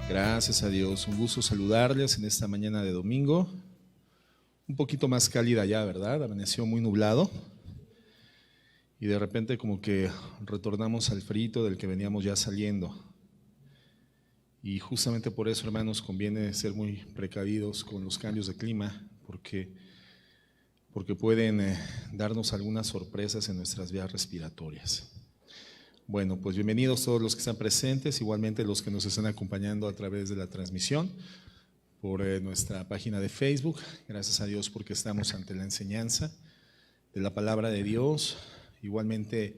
Gracias a Dios, un gusto saludarles en esta mañana de domingo. Un poquito más cálida ya, ¿verdad? Amaneció muy nublado y de repente como que retornamos al frío del que veníamos ya saliendo. Y justamente por eso, hermanos, conviene ser muy precavidos con los cambios de clima, porque pueden darnos algunas sorpresas en nuestras vías respiratorias. Bueno, pues bienvenidos todos los que están presentes, igualmente los que nos están acompañando a través de la transmisión por nuestra página de Facebook. Gracias a Dios porque estamos ante la enseñanza de la palabra de Dios. Igualmente,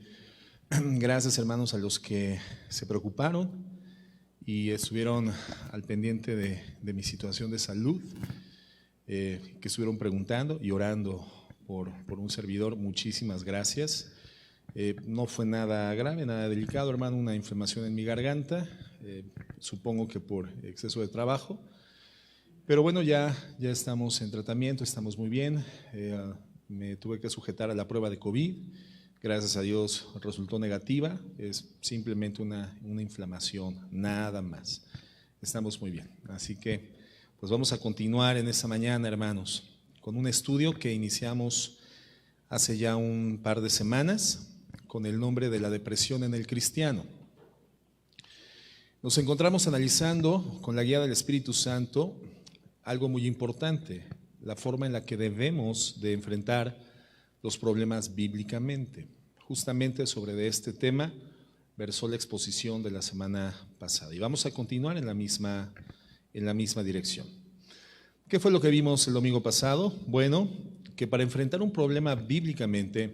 gracias hermanos a los que se preocuparon y estuvieron al pendiente de mi situación de salud, que estuvieron preguntando y orando por un servidor. Muchísimas gracias. No fue nada grave, nada delicado, hermano, una inflamación en mi garganta, supongo que por exceso de trabajo, pero bueno, ya estamos en tratamiento, estamos muy bien. Me tuve que sujetar a la prueba de COVID, gracias a Dios resultó negativa, es simplemente una inflamación, nada más. Estamos muy bien, así que pues vamos a continuar en esta mañana, hermanos, con un estudio que iniciamos hace ya un par de semanas, con el nombre de la depresión en el cristiano. Nos encontramos analizando con la guía del Espíritu Santo algo muy importante, la forma en la que debemos de enfrentar los problemas bíblicamente. Justamente sobre este tema versó la exposición de la semana pasada y vamos a continuar en la misma dirección. ¿Qué fue lo que vimos el domingo pasado? Bueno, que para enfrentar un problema bíblicamente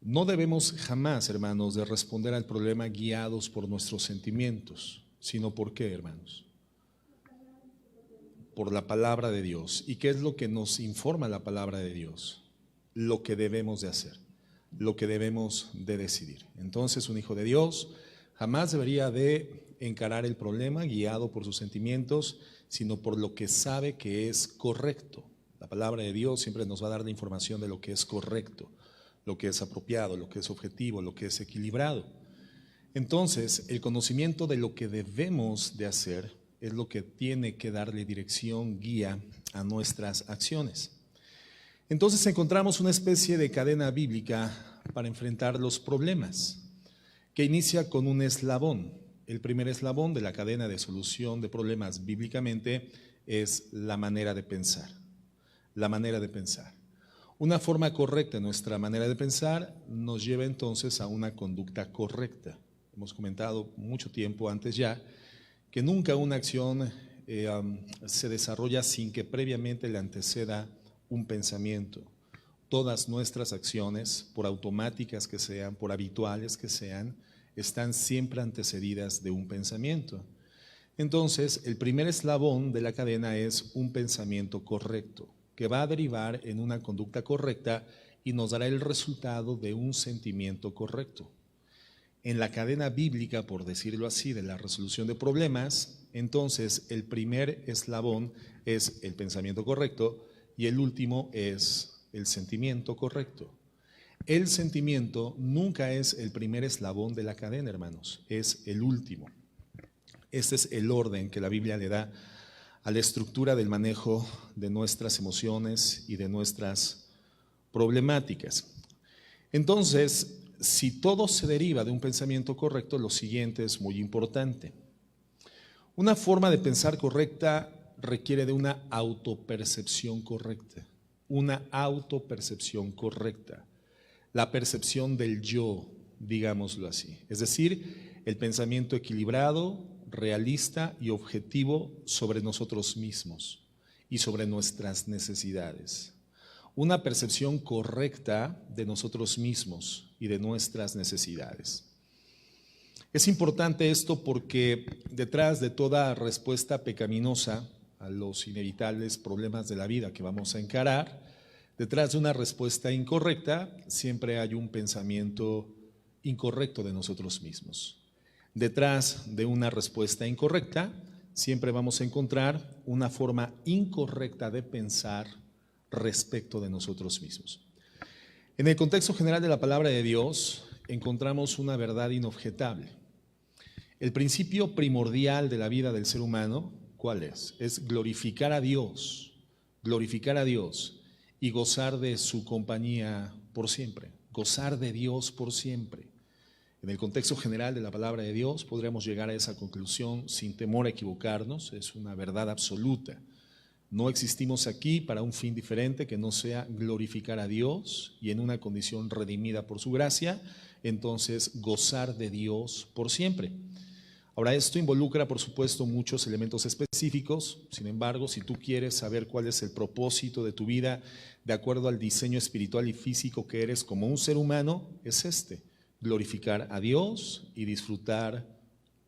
no debemos jamás, hermanos, de responder al problema guiados por nuestros sentimientos, sino ¿por qué, hermanos? Por la palabra de Dios. ¿Y qué es lo que nos informa la palabra de Dios? Lo que debemos de hacer, lo que debemos de decidir. Entonces, un hijo de Dios jamás debería de encarar el problema guiado por sus sentimientos, sino por lo que sabe que es correcto. La palabra de Dios siempre nos va a dar la información de lo que es correcto, lo que es apropiado, lo que es objetivo, lo que es equilibrado. Entonces, el conocimiento de lo que debemos de hacer es lo que tiene que darle dirección, guía a nuestras acciones. Entonces encontramos una especie de cadena bíblica para enfrentar los problemas, que inicia con un eslabón. El primer eslabón de la cadena de solución de problemas bíblicamente es la manera de pensar. La manera de pensar. Una forma correcta en nuestra manera de pensar nos lleva entonces a una conducta correcta. Hemos comentado mucho tiempo antes ya que nunca una acción se desarrolla sin que previamente le anteceda un pensamiento. Todas nuestras acciones, por automáticas que sean, por habituales que sean, están siempre antecedidas de un pensamiento. Entonces, el primer eslabón de la cadena es un pensamiento correcto, que va a derivar en una conducta correcta y nos dará el resultado de un sentimiento correcto. En la cadena bíblica, por decirlo así, de la resolución de problemas, entonces el primer eslabón es el pensamiento correcto y el último es el sentimiento correcto. El sentimiento nunca es el primer eslabón de la cadena, hermanos, es el último. Este es el orden que la Biblia le da a la estructura del manejo de nuestras emociones y de nuestras problemáticas. Entonces, si todo se deriva de un pensamiento correcto, lo siguiente es muy importante. Una forma de pensar correcta requiere de una autopercepción correcta. Una autopercepción correcta. La percepción del yo, digámoslo así. Es decir, el pensamiento equilibrado, realista y objetivo sobre nosotros mismos y sobre nuestras necesidades. Una percepción correcta de nosotros mismos y de nuestras necesidades. Es importante esto porque detrás de toda respuesta pecaminosa a los inevitables problemas de la vida que vamos a encarar, detrás de una respuesta incorrecta siempre hay un pensamiento incorrecto de nosotros mismos. Detrás de una respuesta incorrecta, siempre vamos a encontrar una forma incorrecta de pensar respecto de nosotros mismos. En el contexto general de la palabra de Dios, encontramos una verdad inobjetable. El principio primordial de la vida del ser humano, ¿cuál es? Es glorificar a Dios y gozar de su compañía por siempre, gozar de Dios por siempre. En el contexto general de la palabra de Dios podríamos llegar a esa conclusión sin temor a equivocarnos, es una verdad absoluta. No existimos aquí para un fin diferente que no sea glorificar a Dios y en una condición redimida por su gracia, entonces gozar de Dios por siempre. Ahora, esto involucra, por supuesto, muchos elementos específicos. Sin embargo, si tú quieres saber cuál es el propósito de tu vida de acuerdo al diseño espiritual y físico que eres como un ser humano, es este: glorificar a Dios y disfrutar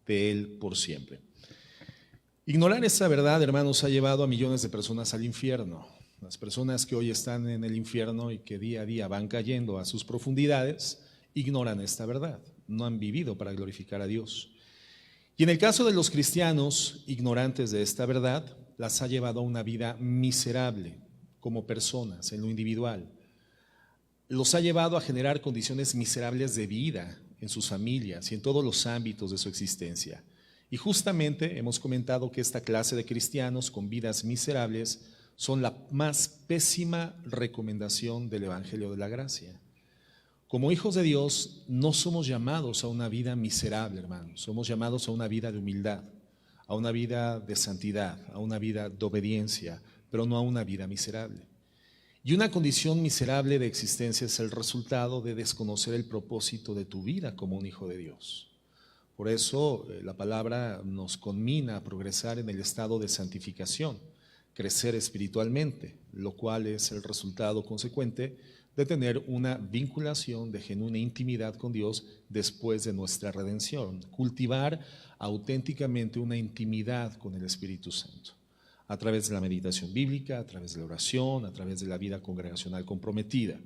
de Él por siempre. Ignorar esa verdad, hermanos, ha llevado a millones de personas al infierno. Las personas que hoy están en el infierno y que día a día van cayendo a sus profundidades, ignoran esta verdad. No han vivido para glorificar a Dios. Y en el caso de los cristianos ignorantes de esta verdad, las ha llevado a una vida miserable como personas en lo individual. Los ha llevado a generar condiciones miserables de vida en sus familias y en todos los ámbitos de su existencia. Y justamente hemos comentado que esta clase de cristianos con vidas miserables son la más pésima recomendación del Evangelio de la Gracia. Como hijos de Dios no somos llamados a una vida miserable, hermanos. Somos llamados a una vida de humildad, a una vida de santidad, a una vida de obediencia, pero no a una vida miserable. Y una condición miserable de existencia es el resultado de desconocer el propósito de tu vida como un hijo de Dios. Por eso la palabra nos conmina a progresar en el estado de santificación, crecer espiritualmente, lo cual es el resultado consecuente de tener una vinculación de genuina intimidad con Dios después de nuestra redención, cultivar auténticamente una intimidad con el Espíritu Santo, a través de la meditación bíblica, a través de la oración, a través de la vida congregacional comprometida.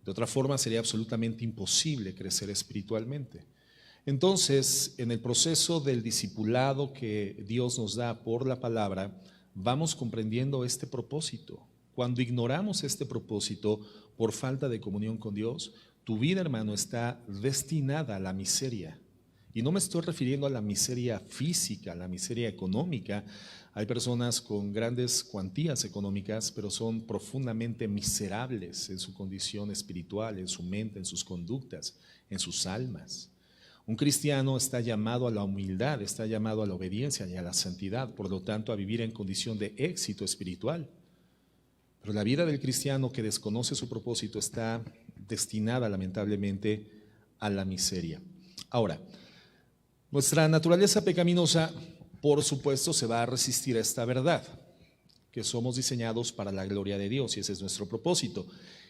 De otra forma sería absolutamente imposible crecer espiritualmente. Entonces, en el proceso del discipulado que Dios nos da por la palabra, vamos comprendiendo este propósito. Cuando ignoramos este propósito por falta de comunión con Dios, tu vida, hermano, está destinada a la miseria. Y no me estoy refiriendo a la miseria física, a la miseria económica. Hay personas con grandes cuantías económicas, pero son profundamente miserables en su condición espiritual, en su mente, en sus conductas, en sus almas. Un cristiano está llamado a la humildad, está llamado a la obediencia y a la santidad, por lo tanto a vivir en condición de éxito espiritual. Pero la vida del cristiano que desconoce su propósito está destinada lamentablemente a la miseria. Ahora, nuestra naturaleza pecaminosa, por supuesto, se va a resistir a esta verdad, que somos diseñados para la gloria de Dios y ese es nuestro propósito.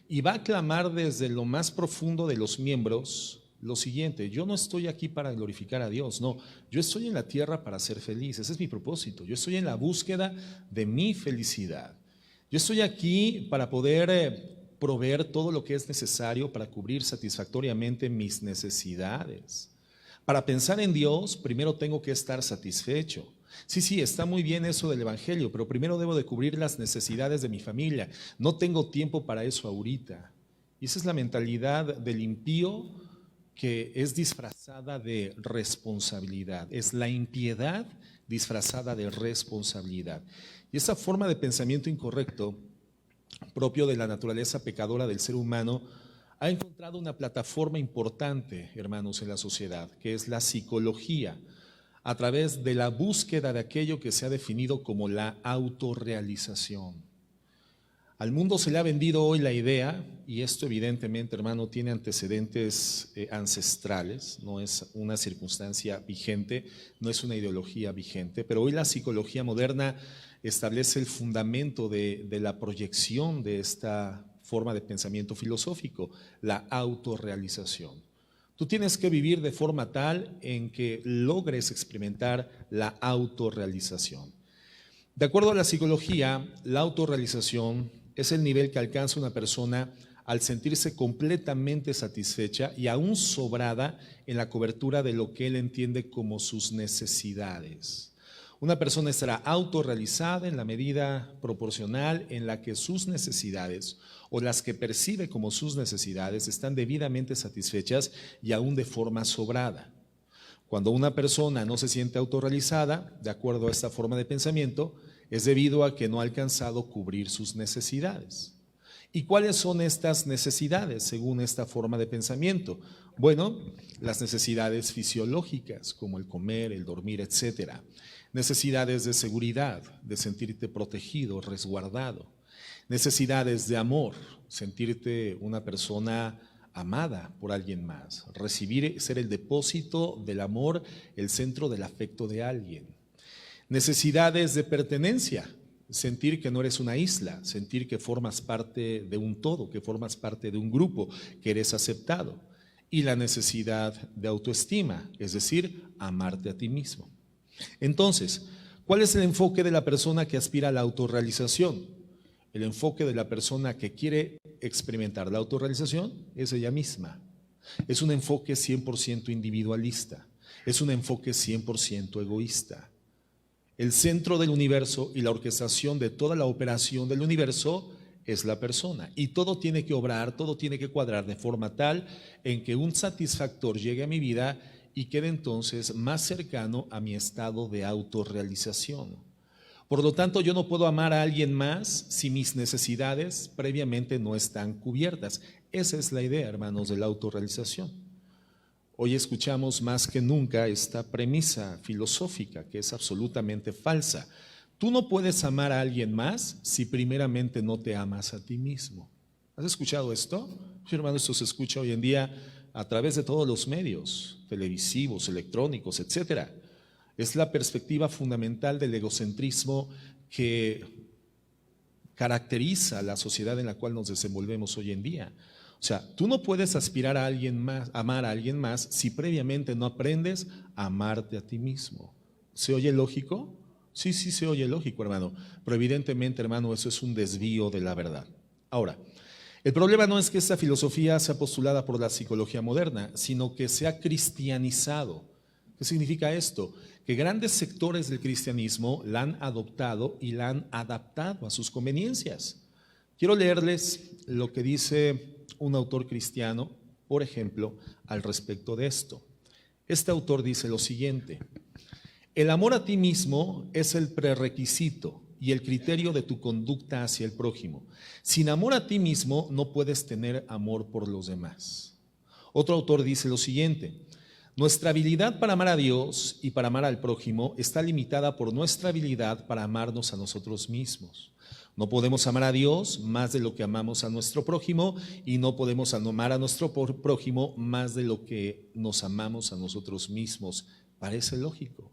Y va a clamar desde lo más profundo de los miembros lo siguiente: yo no estoy aquí para glorificar a Dios, no, yo estoy en la tierra para ser feliz, ese es mi propósito, yo estoy en la búsqueda de mi felicidad. Yo estoy aquí para poder proveer todo lo que es necesario para cubrir satisfactoriamente mis necesidades. Para pensar en Dios, primero tengo que estar satisfecho. Sí, está muy bien eso del Evangelio, pero primero debo de cubrir las necesidades de mi familia. No tengo tiempo para eso ahorita. Y esa es la mentalidad del impío que es disfrazada de responsabilidad. Es la impiedad disfrazada de responsabilidad. Y esa forma de pensamiento incorrecto, propio de la naturaleza pecadora del ser humano, ha encontrado una plataforma importante, hermanos, en la sociedad, que es la psicología, a través de la búsqueda de aquello que se ha definido como la autorrealización. Al mundo se le ha vendido hoy la idea, y esto evidentemente, hermano, tiene antecedentes ancestrales, no es una circunstancia vigente, no es una ideología vigente, pero hoy la psicología moderna establece el fundamento de la proyección de esta forma de pensamiento filosófico, la autorrealización. Tú tienes que vivir de forma tal en que logres experimentar la autorrealización. De acuerdo a la psicología, la autorrealización es el nivel que alcanza una persona al sentirse completamente satisfecha y aún sobrada en la cobertura de lo que él entiende como sus necesidades. Una persona estará autorrealizada en la medida proporcional en la que sus necesidades o las que percibe como sus necesidades están debidamente satisfechas y aún de forma sobrada. Cuando una persona no se siente autorrealizada, de acuerdo a esta forma de pensamiento, es debido a que no ha alcanzado a cubrir sus necesidades. ¿Y cuáles son estas necesidades según esta forma de pensamiento? Bueno, las necesidades fisiológicas, como el comer, el dormir, etcétera. Necesidades de seguridad, de sentirte protegido, resguardado. Necesidades de amor, sentirte una persona amada por alguien más. Recibir, ser el depósito del amor, el centro del afecto de alguien. Necesidades de pertenencia, sentir que no eres una isla, sentir que formas parte de un todo, que formas parte de un grupo, que eres aceptado. Y la necesidad de autoestima, es decir, amarte a ti mismo. Entonces, ¿cuál es el enfoque de la persona que aspira a la autorrealización? El enfoque de la persona que quiere experimentar la autorrealización es ella misma. Es un enfoque 100% individualista, es un enfoque 100% egoísta. El centro del universo y la orquestación de toda la operación del universo es la persona. Y todo tiene que obrar, todo tiene que cuadrar de forma tal en que un satisfactor llegue a mi vida y quede entonces más cercano a mi estado de autorrealización. Por lo tanto, yo no puedo amar a alguien más si mis necesidades previamente no están cubiertas. Esa es la idea, hermanos, de la autorrealización. Hoy escuchamos más que nunca esta premisa filosófica que es absolutamente falsa. Tú no puedes amar a alguien más si primeramente no te amas a ti mismo. ¿Has escuchado esto? Sí, hermano, esto se escucha hoy en día a través de todos los medios, televisivos, electrónicos, etcétera. Es la perspectiva fundamental del egocentrismo que caracteriza la sociedad en la cual nos desenvolvemos hoy en día. O sea, tú no puedes aspirar a alguien más, amar a alguien más si previamente no aprendes a amarte a ti mismo. ¿Se oye lógico? Sí, se oye lógico, hermano. Pero evidentemente, hermano, eso es un desvío de la verdad. Ahora, el problema no es que esta filosofía sea postulada por la psicología moderna, sino que se ha cristianizado. ¿Qué significa esto? Que grandes sectores del cristianismo la han adoptado y la han adaptado a sus conveniencias. Quiero leerles lo que dice un autor cristiano, por ejemplo, al respecto de esto. Este autor dice lo siguiente: el amor a ti mismo es el prerequisito y el criterio de tu conducta hacia el prójimo. Sin amor a ti mismo no puedes tener amor por los demás. Otro autor dice lo siguiente: nuestra habilidad para amar a Dios y para amar al prójimo está limitada por nuestra habilidad para amarnos a nosotros mismos. No podemos amar a Dios más de lo que amamos a nuestro prójimo y no podemos amar a nuestro prójimo más de lo que nos amamos a nosotros mismos. Parece lógico.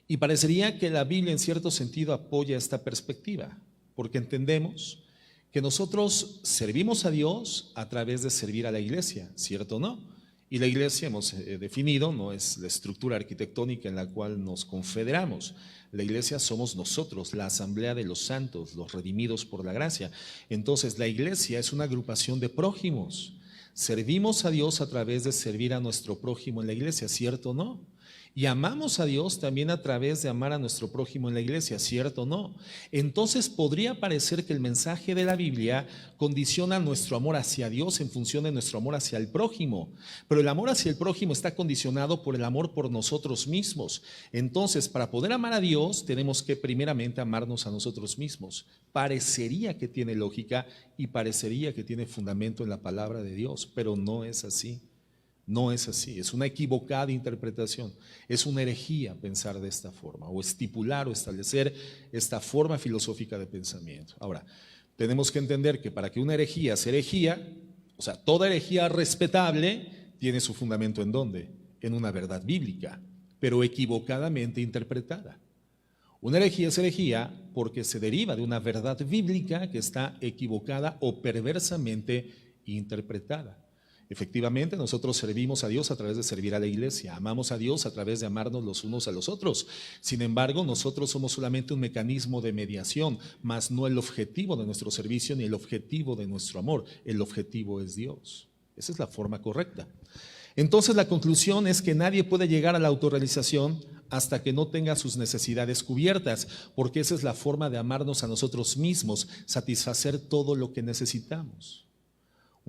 Y parecería que la Biblia en cierto sentido apoya esta perspectiva, porque entendemos que nosotros servimos a Dios a través de servir a la iglesia, ¿cierto o no? Y la iglesia, hemos definido, no es la estructura arquitectónica en la cual nos confederamos. La iglesia somos nosotros, la asamblea de los santos, los redimidos por la gracia. Entonces, la iglesia es una agrupación de prójimos. Servimos a Dios a través de servir a nuestro prójimo en la iglesia, ¿cierto o no? Y amamos a Dios también a través de amar a nuestro prójimo en la iglesia, ¿cierto o no? Entonces podría parecer que el mensaje de la Biblia condiciona nuestro amor hacia Dios en función de nuestro amor hacia el prójimo. Pero el amor hacia el prójimo está condicionado por el amor por nosotros mismos. Entonces, para poder amar a Dios, tenemos que primeramente amarnos a nosotros mismos. Parecería que tiene lógica y parecería que tiene fundamento en la palabra de Dios, pero no es así. No es así, es una equivocada interpretación, es una herejía pensar de esta forma o estipular o establecer esta forma filosófica de pensamiento. Ahora, tenemos que entender que para que una herejía sea herejía, o sea, toda herejía respetable tiene su fundamento ¿en dónde? En una verdad bíblica, pero equivocadamente interpretada. Una herejía es herejía porque se deriva de una verdad bíblica que está equivocada o perversamente interpretada. Efectivamente, nosotros servimos a Dios a través de servir a la iglesia, amamos a Dios a través de amarnos los unos a los otros. Sin embargo, nosotros somos solamente un mecanismo de mediación, mas no el objetivo de nuestro servicio ni el objetivo de nuestro amor. El objetivo es Dios. Esa es la forma correcta. Entonces, la conclusión es que nadie puede llegar a la autorrealización hasta que no tenga sus necesidades cubiertas, porque esa es la forma de amarnos a nosotros mismos, satisfacer todo lo que necesitamos.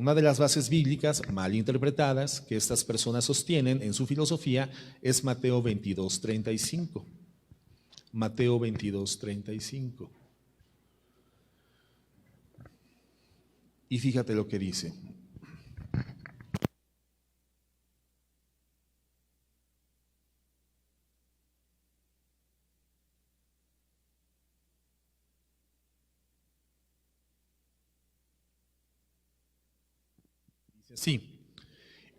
Una de las bases bíblicas mal interpretadas que estas personas sostienen en su filosofía es Mateo 22:35. Mateo 22:35. Y fíjate lo que dice. Sí.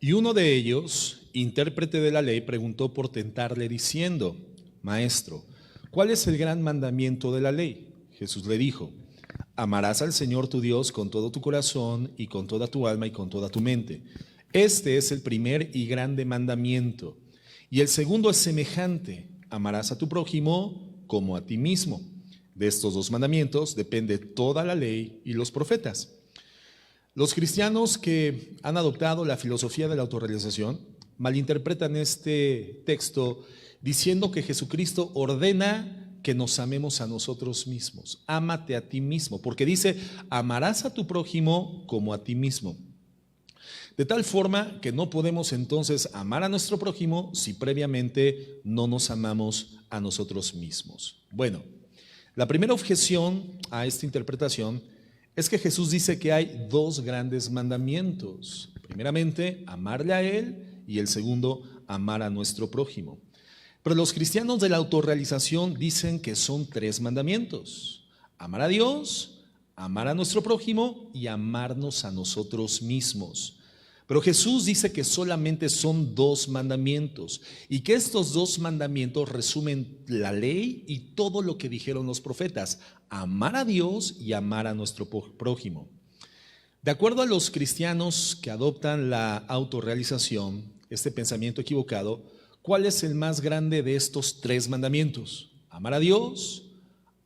Y uno de ellos, intérprete de la ley, preguntó por tentarle diciendo: Maestro, ¿cuál es el gran mandamiento de la ley? Jesús le dijo: amarás al Señor tu Dios con todo tu corazón y con toda tu alma y con toda tu mente. Este es el primer y grande mandamiento. Y el segundo es semejante: amarás a tu prójimo como a ti mismo. De estos dos mandamientos depende toda la ley y los profetas. Los cristianos que han adoptado la filosofía de la autorrealización malinterpretan este texto diciendo que Jesucristo ordena que nos amemos a nosotros mismos. Ámate a ti mismo, porque dice: amarás a tu prójimo como a ti mismo. De tal forma que no podemos entonces amar a nuestro prójimo si previamente no nos amamos a nosotros mismos. Bueno, la primera objeción a esta interpretación es que Jesús dice que hay dos grandes mandamientos. Primeramente, amarle a Él, y el segundo, amar a nuestro prójimo. Pero los cristianos de la autorrealización dicen que son tres mandamientos: amar a Dios, amar a nuestro prójimo y amarnos a nosotros mismos. Pero Jesús dice que solamente son dos mandamientos y que estos dos mandamientos resumen la ley y todo lo que dijeron los profetas: amar a Dios y amar a nuestro prójimo. De acuerdo a los cristianos que adoptan la autorrealización, este pensamiento equivocado, ¿cuál es el más grande de estos tres mandamientos? ¿Amar a Dios,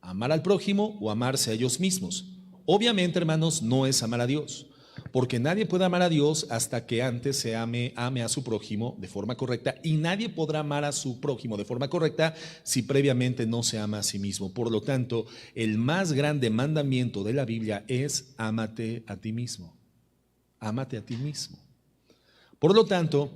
amar al prójimo o amarse a ellos mismos? Obviamente, hermanos, no es amar a Dios, porque nadie puede amar a Dios hasta que antes se ame a su prójimo de forma correcta, y nadie podrá amar a su prójimo de forma correcta si previamente no se ama a sí mismo. Por lo tanto, el más grande mandamiento de la Biblia es: ámate a ti mismo. Ámate a ti mismo. Por lo tanto,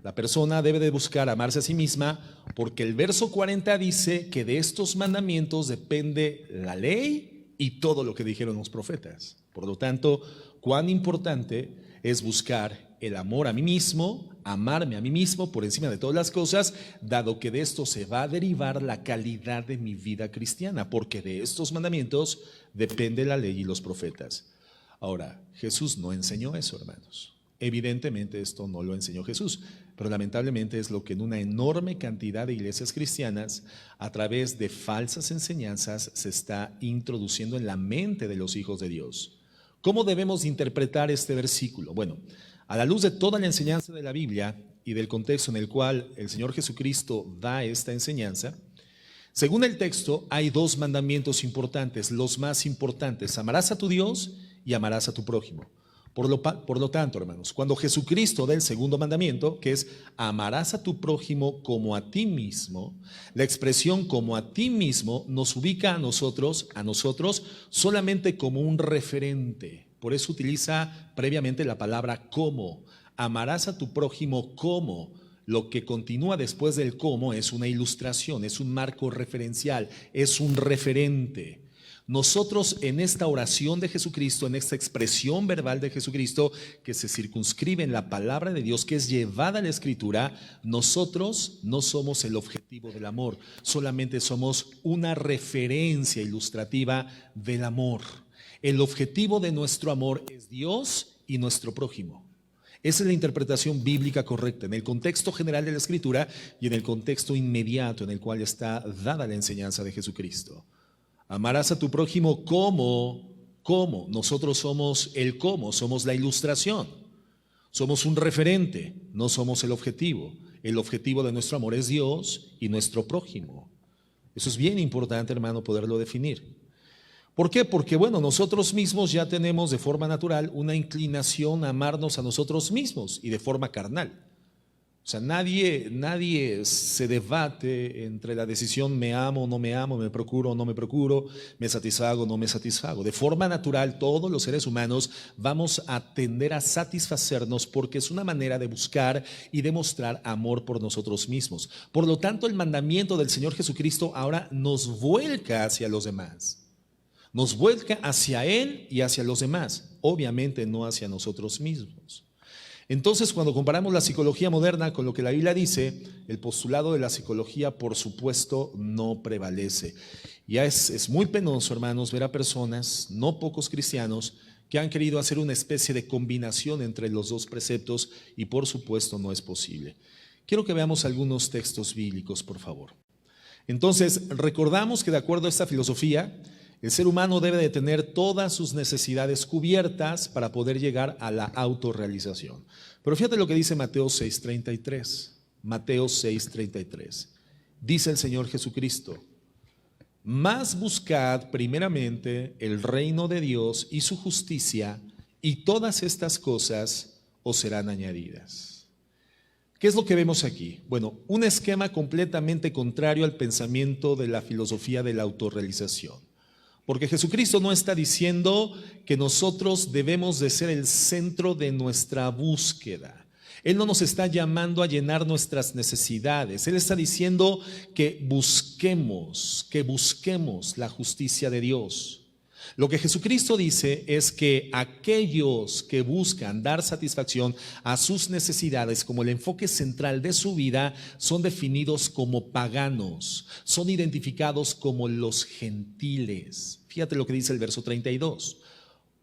la persona debe de buscar amarse a sí misma, porque el verso 40 dice que de estos mandamientos depende la ley y todo lo que dijeron los profetas. Por lo tanto, cuán importante es buscar el amor a mí mismo, amarme a mí mismo por encima de todas las cosas, dado que de esto se va a derivar la calidad de mi vida cristiana, porque de estos mandamientos depende la ley y los profetas. Ahora, Jesús no enseñó eso, hermanos. Evidentemente esto no lo enseñó Jesús, pero lamentablemente es lo que en una enorme cantidad de iglesias cristianas, a través de falsas enseñanzas, se está introduciendo en la mente de los hijos de Dios. ¿Cómo debemos interpretar este versículo? Bueno, a la luz de toda la enseñanza de la Biblia y del contexto en el cual el Señor Jesucristo da esta enseñanza, según el texto hay dos mandamientos importantes, los más importantes: amarás a tu Dios y amarás a tu prójimo. Por lo tanto, hermanos, cuando Jesucristo da el segundo mandamiento, que es amarás a tu prójimo como a ti mismo, la expresión como a ti mismo nos ubica a nosotros solamente como un referente. Por eso utiliza previamente la palabra como. Amarás a tu prójimo como. Lo que continúa después del como es una ilustración, es un marco referencial, es un referente. Nosotros en esta oración de Jesucristo, en esta expresión verbal de Jesucristo que se circunscribe en la palabra de Dios, que es llevada a la Escritura, nosotros no somos el objetivo del amor, solamente somos una referencia ilustrativa del amor. El objetivo de nuestro amor es Dios y nuestro prójimo. Esa es la interpretación bíblica correcta en el contexto general de la Escritura y en el contexto inmediato en el cual está dada la enseñanza de Jesucristo. Amarás a tu prójimo como. Nosotros somos el cómo, somos la ilustración. Somos un referente, no somos el objetivo. El objetivo de nuestro amor es Dios y nuestro prójimo. Eso es bien importante, hermano, poderlo definir. ¿Por qué? Porque, bueno, nosotros mismos ya tenemos de forma natural una inclinación a amarnos a nosotros mismos y de forma carnal. O sea, nadie se debate entre la decisión me amo o no me amo, me procuro o no me procuro, me satisfago o no me satisfago. De forma natural, todos los seres humanos vamos a tender a satisfacernos porque es una manera de buscar y demostrar amor por nosotros mismos. Por lo tanto, el mandamiento del Señor Jesucristo ahora nos vuelca hacia los demás. Nos vuelca hacia Él y hacia los demás, obviamente no hacia nosotros mismos. Entonces, cuando comparamos la psicología moderna con lo que la Biblia dice, el postulado de la psicología, por supuesto, no prevalece. Ya es muy penoso, hermanos, ver a personas, no pocos cristianos, que han querido hacer una especie de combinación entre los dos preceptos y por supuesto no es posible. Quiero que veamos algunos textos bíblicos, por favor. Entonces, recordamos que de acuerdo a esta filosofía, el ser humano debe de tener todas sus necesidades cubiertas para poder llegar a la autorrealización. Pero fíjate lo que dice Mateo 6:33. Mateo 6:33. Dice el Señor Jesucristo: mas buscad primeramente el reino de Dios y su justicia, y todas estas cosas os serán añadidas. ¿Qué es lo que vemos aquí? Bueno, un esquema completamente contrario al pensamiento de la filosofía de la autorrealización. Porque Jesucristo no está diciendo que nosotros debemos de ser el centro de nuestra búsqueda. Él no nos está llamando a llenar nuestras necesidades. Él está diciendo que busquemos la justicia de Dios. Lo que Jesucristo dice es que aquellos que buscan dar satisfacción a sus necesidades como el enfoque central de su vida son definidos como paganos, son identificados como los gentiles. Fíjate lo que dice el verso 32.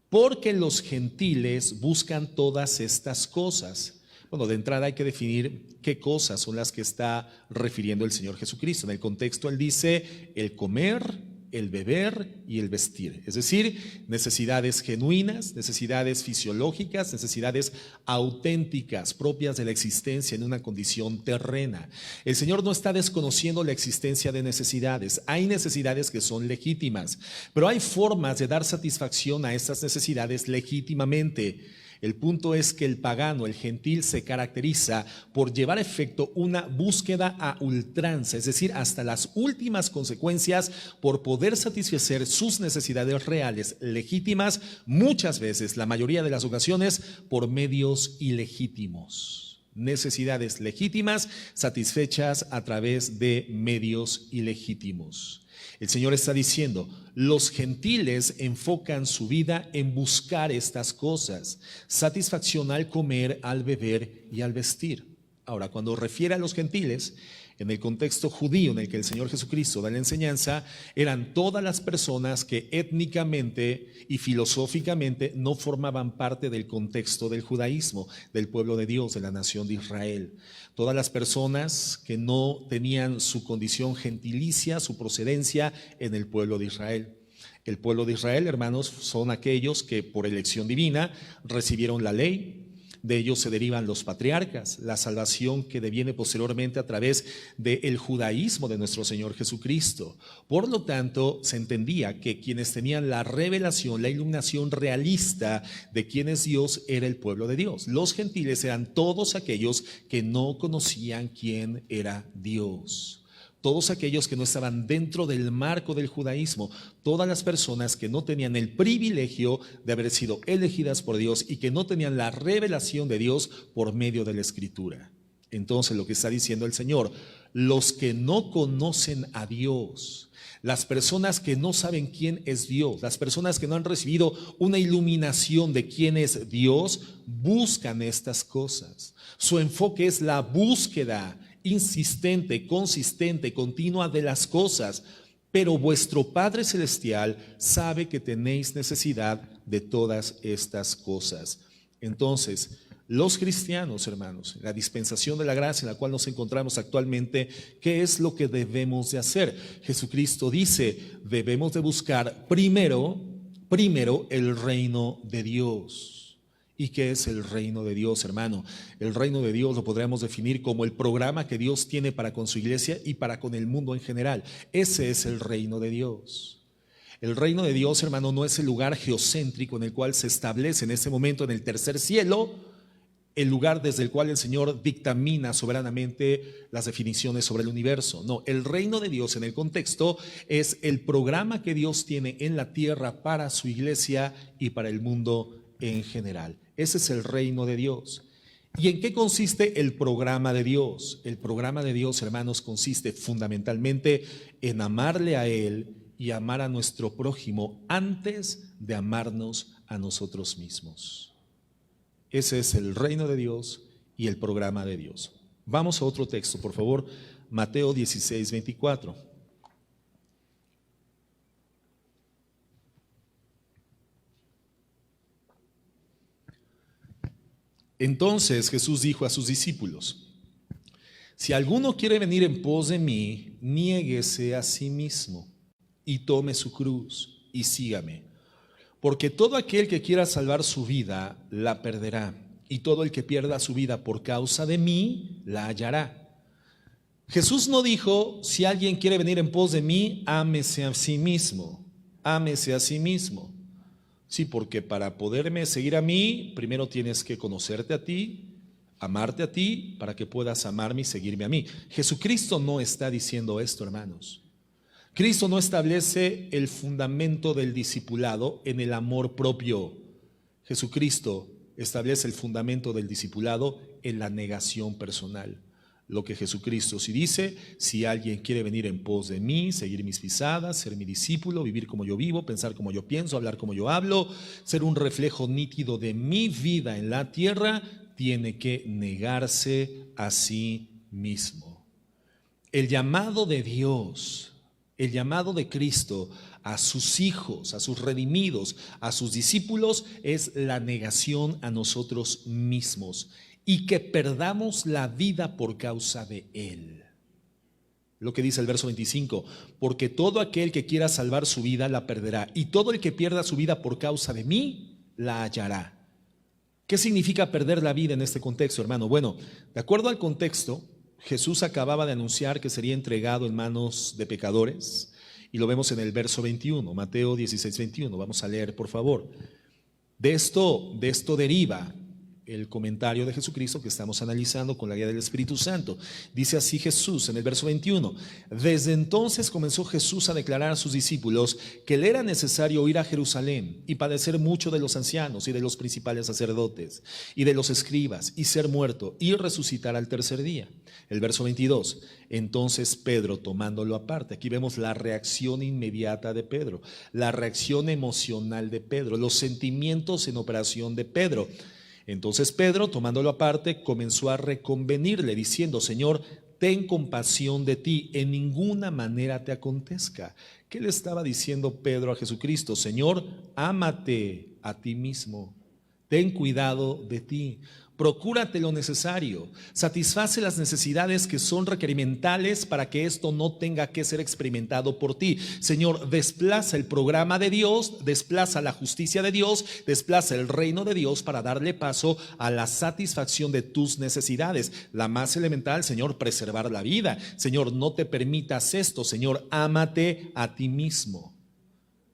Porque los gentiles buscan todas estas cosas. Bueno, de entrada hay que definir qué cosas son las que está refiriendo el Señor Jesucristo. En el contexto él dice el comer, el beber y el vestir, es decir, necesidades genuinas, necesidades fisiológicas, necesidades auténticas, propias de la existencia en una condición terrena. El Señor no está desconociendo la existencia de necesidades. Hay necesidades que son legítimas, pero hay formas de dar satisfacción a estas necesidades legítimamente. El punto es que el pagano, el gentil, se caracteriza por llevar a efecto una búsqueda a ultranza, es decir, hasta las últimas consecuencias por poder satisfacer sus necesidades reales, legítimas, muchas veces, la mayoría de las ocasiones, por medios ilegítimos. Necesidades legítimas satisfechas a través de medios ilegítimos. El Señor está diciendo, los gentiles enfocan su vida en buscar estas cosas, satisfacción al comer, al beber y al vestir. Ahora, cuando refiere a los gentiles, en el contexto judío en el que el Señor Jesucristo da la enseñanza, eran todas las personas que étnicamente y filosóficamente no formaban parte del contexto del judaísmo, del pueblo de Dios, de la nación de Israel. Todas las personas que no tenían su condición gentilicia, su procedencia en el pueblo de Israel. El pueblo de Israel, hermanos, son aquellos que por elección divina recibieron la ley. De ellos se derivan los patriarcas, la salvación que deviene posteriormente a través del judaísmo de nuestro Señor Jesucristo. Por lo tanto, se entendía que quienes tenían la revelación, la iluminación realista de quién es Dios, era el pueblo de Dios. Los gentiles eran todos aquellos que no conocían quién era Dios. Todos aquellos que no estaban dentro del marco del judaísmo, todas las personas que no tenían el privilegio de haber sido elegidas por Dios y que no tenían la revelación de Dios por medio de la Escritura. Entonces lo que está diciendo el Señor, los que no conocen a Dios, las personas que no saben quién es Dios, las personas que no han recibido una iluminación de quién es Dios, buscan estas cosas. Su enfoque es la búsqueda insistente, consistente, continua de las cosas, pero vuestro Padre Celestial sabe que tenéis necesidad de todas estas cosas. Entonces, los cristianos, hermanos, la dispensación de la gracia en la cual nos encontramos actualmente, ¿qué es lo que debemos de hacer? Jesucristo dice, debemos de buscar primero el reino de Dios. ¿Y qué es el reino de Dios, hermano? El reino de Dios lo podríamos definir como el programa que Dios tiene para con su iglesia y para con el mundo en general. Ese es el reino de Dios. El reino de Dios, hermano, no es el lugar geocéntrico en el cual se establece en ese momento en el tercer cielo el lugar desde el cual el Señor dictamina soberanamente las definiciones sobre el universo. No, el reino de Dios en el contexto es el programa que Dios tiene en la tierra para su iglesia y para el mundo en general. Ese es el reino de Dios. ¿Y en qué consiste el programa de Dios? El programa de Dios, hermanos, consiste fundamentalmente en amarle a Él y amar a nuestro prójimo antes de amarnos a nosotros mismos. Ese es el reino de Dios y el programa de Dios. Vamos a otro texto, por favor. Mateo 16, 24. Entonces Jesús dijo a sus discípulos: si alguno quiere venir en pos de mí, niéguese a sí mismo y tome su cruz y sígame. Porque todo aquel que quiera salvar su vida, la perderá. Y todo el que pierda su vida por causa de mí, la hallará. Jesús no dijo: si alguien quiere venir en pos de mí, ámese a sí mismo. Ámese a sí mismo. Sí, porque para poderme seguir a mí, primero tienes que conocerte a ti, amarte a ti, para que puedas amarme y seguirme a mí. Jesucristo no está diciendo esto, hermanos. Cristo no establece el fundamento del discipulado en el amor propio. Jesucristo establece el fundamento del discipulado en la negación personal. Lo que Jesucristo sí dice: si alguien quiere venir en pos de mí, seguir mis pisadas, ser mi discípulo, vivir como yo vivo, pensar como yo pienso, hablar como yo hablo, ser un reflejo nítido de mi vida en la tierra, tiene que negarse a sí mismo. El llamado de Dios, el llamado de Cristo a sus hijos, a sus redimidos, a sus discípulos, es la negación a nosotros mismos y que perdamos la vida por causa de Él. Lo que dice el verso 25: porque todo aquel que quiera salvar su vida la perderá, y todo el que pierda su vida por causa de mí la hallará. ¿Qué significa perder la vida en este contexto, hermano? Bueno, de acuerdo al contexto, Jesús acababa de anunciar que sería entregado en manos de pecadores, y lo vemos en el verso 21, Mateo 16, 21. Vamos a leer, por favor. De esto deriva el comentario de Jesucristo que estamos analizando con la guía del Espíritu Santo. Dice así Jesús en el verso 21: desde entonces comenzó Jesús a declarar a sus discípulos que le era necesario ir a Jerusalén y padecer mucho de los ancianos y de los principales sacerdotes y de los escribas, y ser muerto y resucitar al tercer día. El verso 22: entonces Pedro, tomándolo aparte, aquí vemos la reacción inmediata de Pedro, la reacción emocional de Pedro, los sentimientos en operación de Pedro. Entonces Pedro, tomándolo aparte, comenzó a reconvenirle, diciendo: Señor, ten compasión de ti, en ninguna manera te acontezca. ¿Qué le estaba diciendo Pedro a Jesucristo? Señor, ámate a ti mismo, ten cuidado de ti. Procúrate lo necesario, satisface las necesidades que son requerimentales para que esto no tenga que ser experimentado por ti. Señor, desplaza el programa de Dios, desplaza la justicia de Dios, desplaza el reino de Dios para darle paso a la satisfacción de tus necesidades. La más elemental, Señor, preservar la vida. Señor, no te permitas esto. Señor, ámate a ti mismo.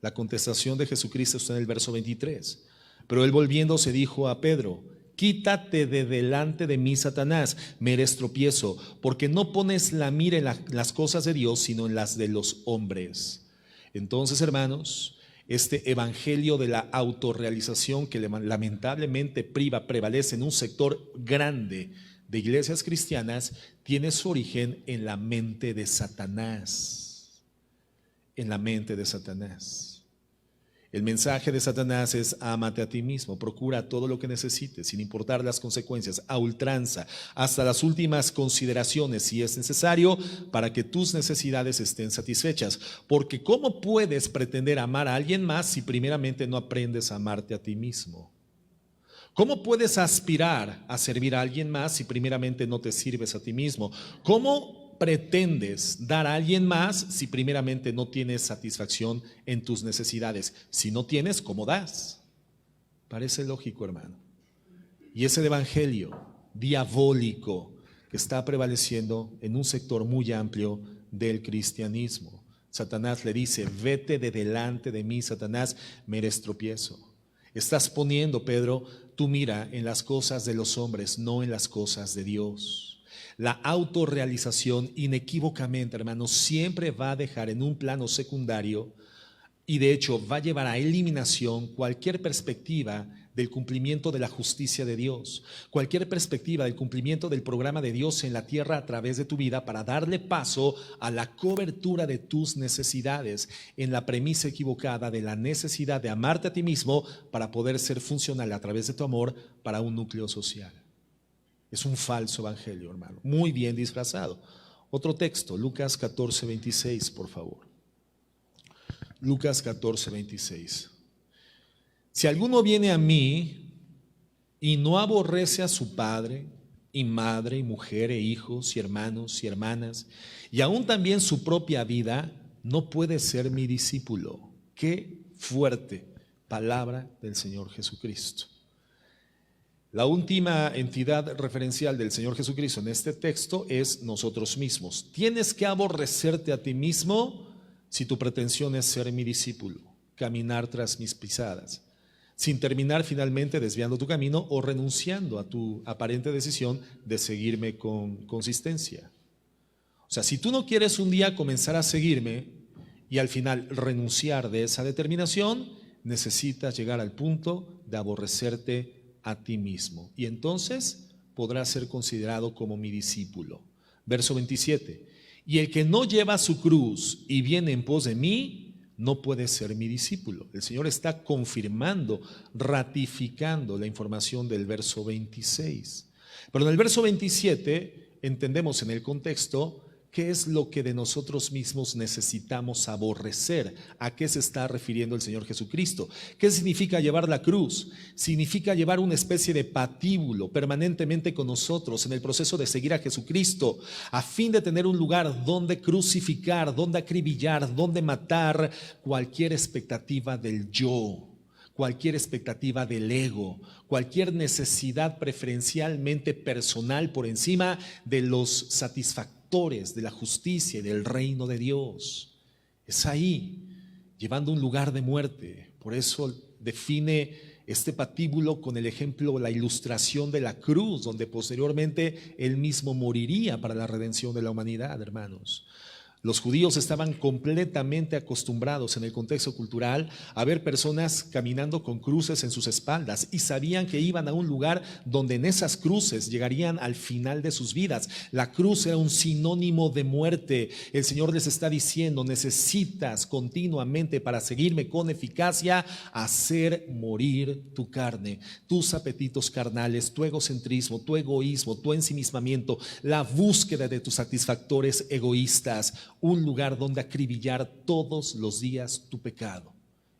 La contestación de Jesucristo está en el verso 23. Pero él, volviéndose, dijo a Pedro: quítate de delante de mí, Satanás, me eres tropiezo, porque no pones la mira en las cosas de Dios, sino en las de los hombres. Entonces, hermanos, este evangelio de la autorrealización que lamentablemente prevalece en un sector grande de iglesias cristianas, tiene su origen en la mente de Satanás. En la mente de Satanás. El mensaje de Satanás es: ámate a ti mismo, procura todo lo que necesites, sin importar las consecuencias, a ultranza, hasta las últimas consideraciones, si es necesario, para que tus necesidades estén satisfechas. Porque ¿cómo puedes pretender amar a alguien más si primeramente no aprendes a amarte a ti mismo? ¿Cómo puedes aspirar a servir a alguien más si primeramente no te sirves a ti mismo? ¿Cómo pretendes dar a alguien más si primeramente no tienes satisfacción en tus necesidades? Si no tienes, ¿cómo das? Parece lógico, hermano. Y es el evangelio diabólico que está prevaleciendo en un sector muy amplio del cristianismo. Satanás le dice: vete de delante de mí, Satanás, me eres tropiezo. Estás poniendo, Pedro, tu mira en las cosas de los hombres, no en las cosas de Dios. La autorrealización inequívocamente, hermanos, siempre va a dejar en un plano secundario y de hecho va a llevar a eliminación cualquier perspectiva del cumplimiento de la justicia de Dios, cualquier perspectiva del cumplimiento del programa de Dios en la tierra a través de tu vida para darle paso a la cobertura de tus necesidades en la premisa equivocada de la necesidad de amarte a ti mismo para poder ser funcional a través de tu amor para un núcleo social. Es un falso evangelio, hermano, muy bien disfrazado. Otro texto, Lucas 14:26, por favor. Lucas 14:26. Si alguno viene a mí y no aborrece a su padre y madre y mujer e hijos y hermanos y hermanas y aún también su propia vida, no puede ser mi discípulo. Qué fuerte palabra del Señor Jesucristo. La última entidad referencial del Señor Jesucristo en este texto es nosotros mismos. Tienes que aborrecerte a ti mismo si tu pretensión es ser mi discípulo, caminar tras mis pisadas, sin terminar finalmente desviando tu camino o renunciando a tu aparente decisión de seguirme con consistencia. O sea, si tú no quieres un día comenzar a seguirme y al final renunciar de esa determinación, necesitas llegar al punto de aborrecerte a ti mismo. Y entonces podrás ser considerado como mi discípulo. Verso 27. Y el que no lleva su cruz y viene en pos de mí, no puede ser mi discípulo. El Señor está confirmando, ratificando la información del verso 26. Pero en el verso 27 entendemos en el contexto qué es lo que de nosotros mismos necesitamos aborrecer. ¿A qué se está refiriendo el Señor Jesucristo? ¿Qué significa llevar la cruz? Significa llevar una especie de patíbulo permanentemente con nosotros en el proceso de seguir a Jesucristo, a fin de tener un lugar donde crucificar, donde acribillar, donde matar cualquier expectativa del yo, cualquier expectativa del ego, cualquier necesidad preferencialmente personal por encima de los satisfactorios de la justicia y del reino de Dios. Es ahí, llevando un lugar de muerte. Por eso define este patíbulo con el ejemplo, la ilustración de la cruz, donde posteriormente él mismo moriría para la redención de la humanidad, hermanos. Los judíos estaban completamente acostumbrados en el contexto cultural a ver personas caminando con cruces en sus espaldas y sabían que iban a un lugar donde en esas cruces llegarían al final de sus vidas. La cruz era un sinónimo de muerte. El Señor les está diciendo: necesitas continuamente para seguirme con eficacia hacer morir tu carne, tus apetitos carnales, tu egocentrismo, tu egoísmo, tu ensimismamiento, la búsqueda de tus satisfactores egoístas. Un lugar donde acribillar todos los días tu pecado.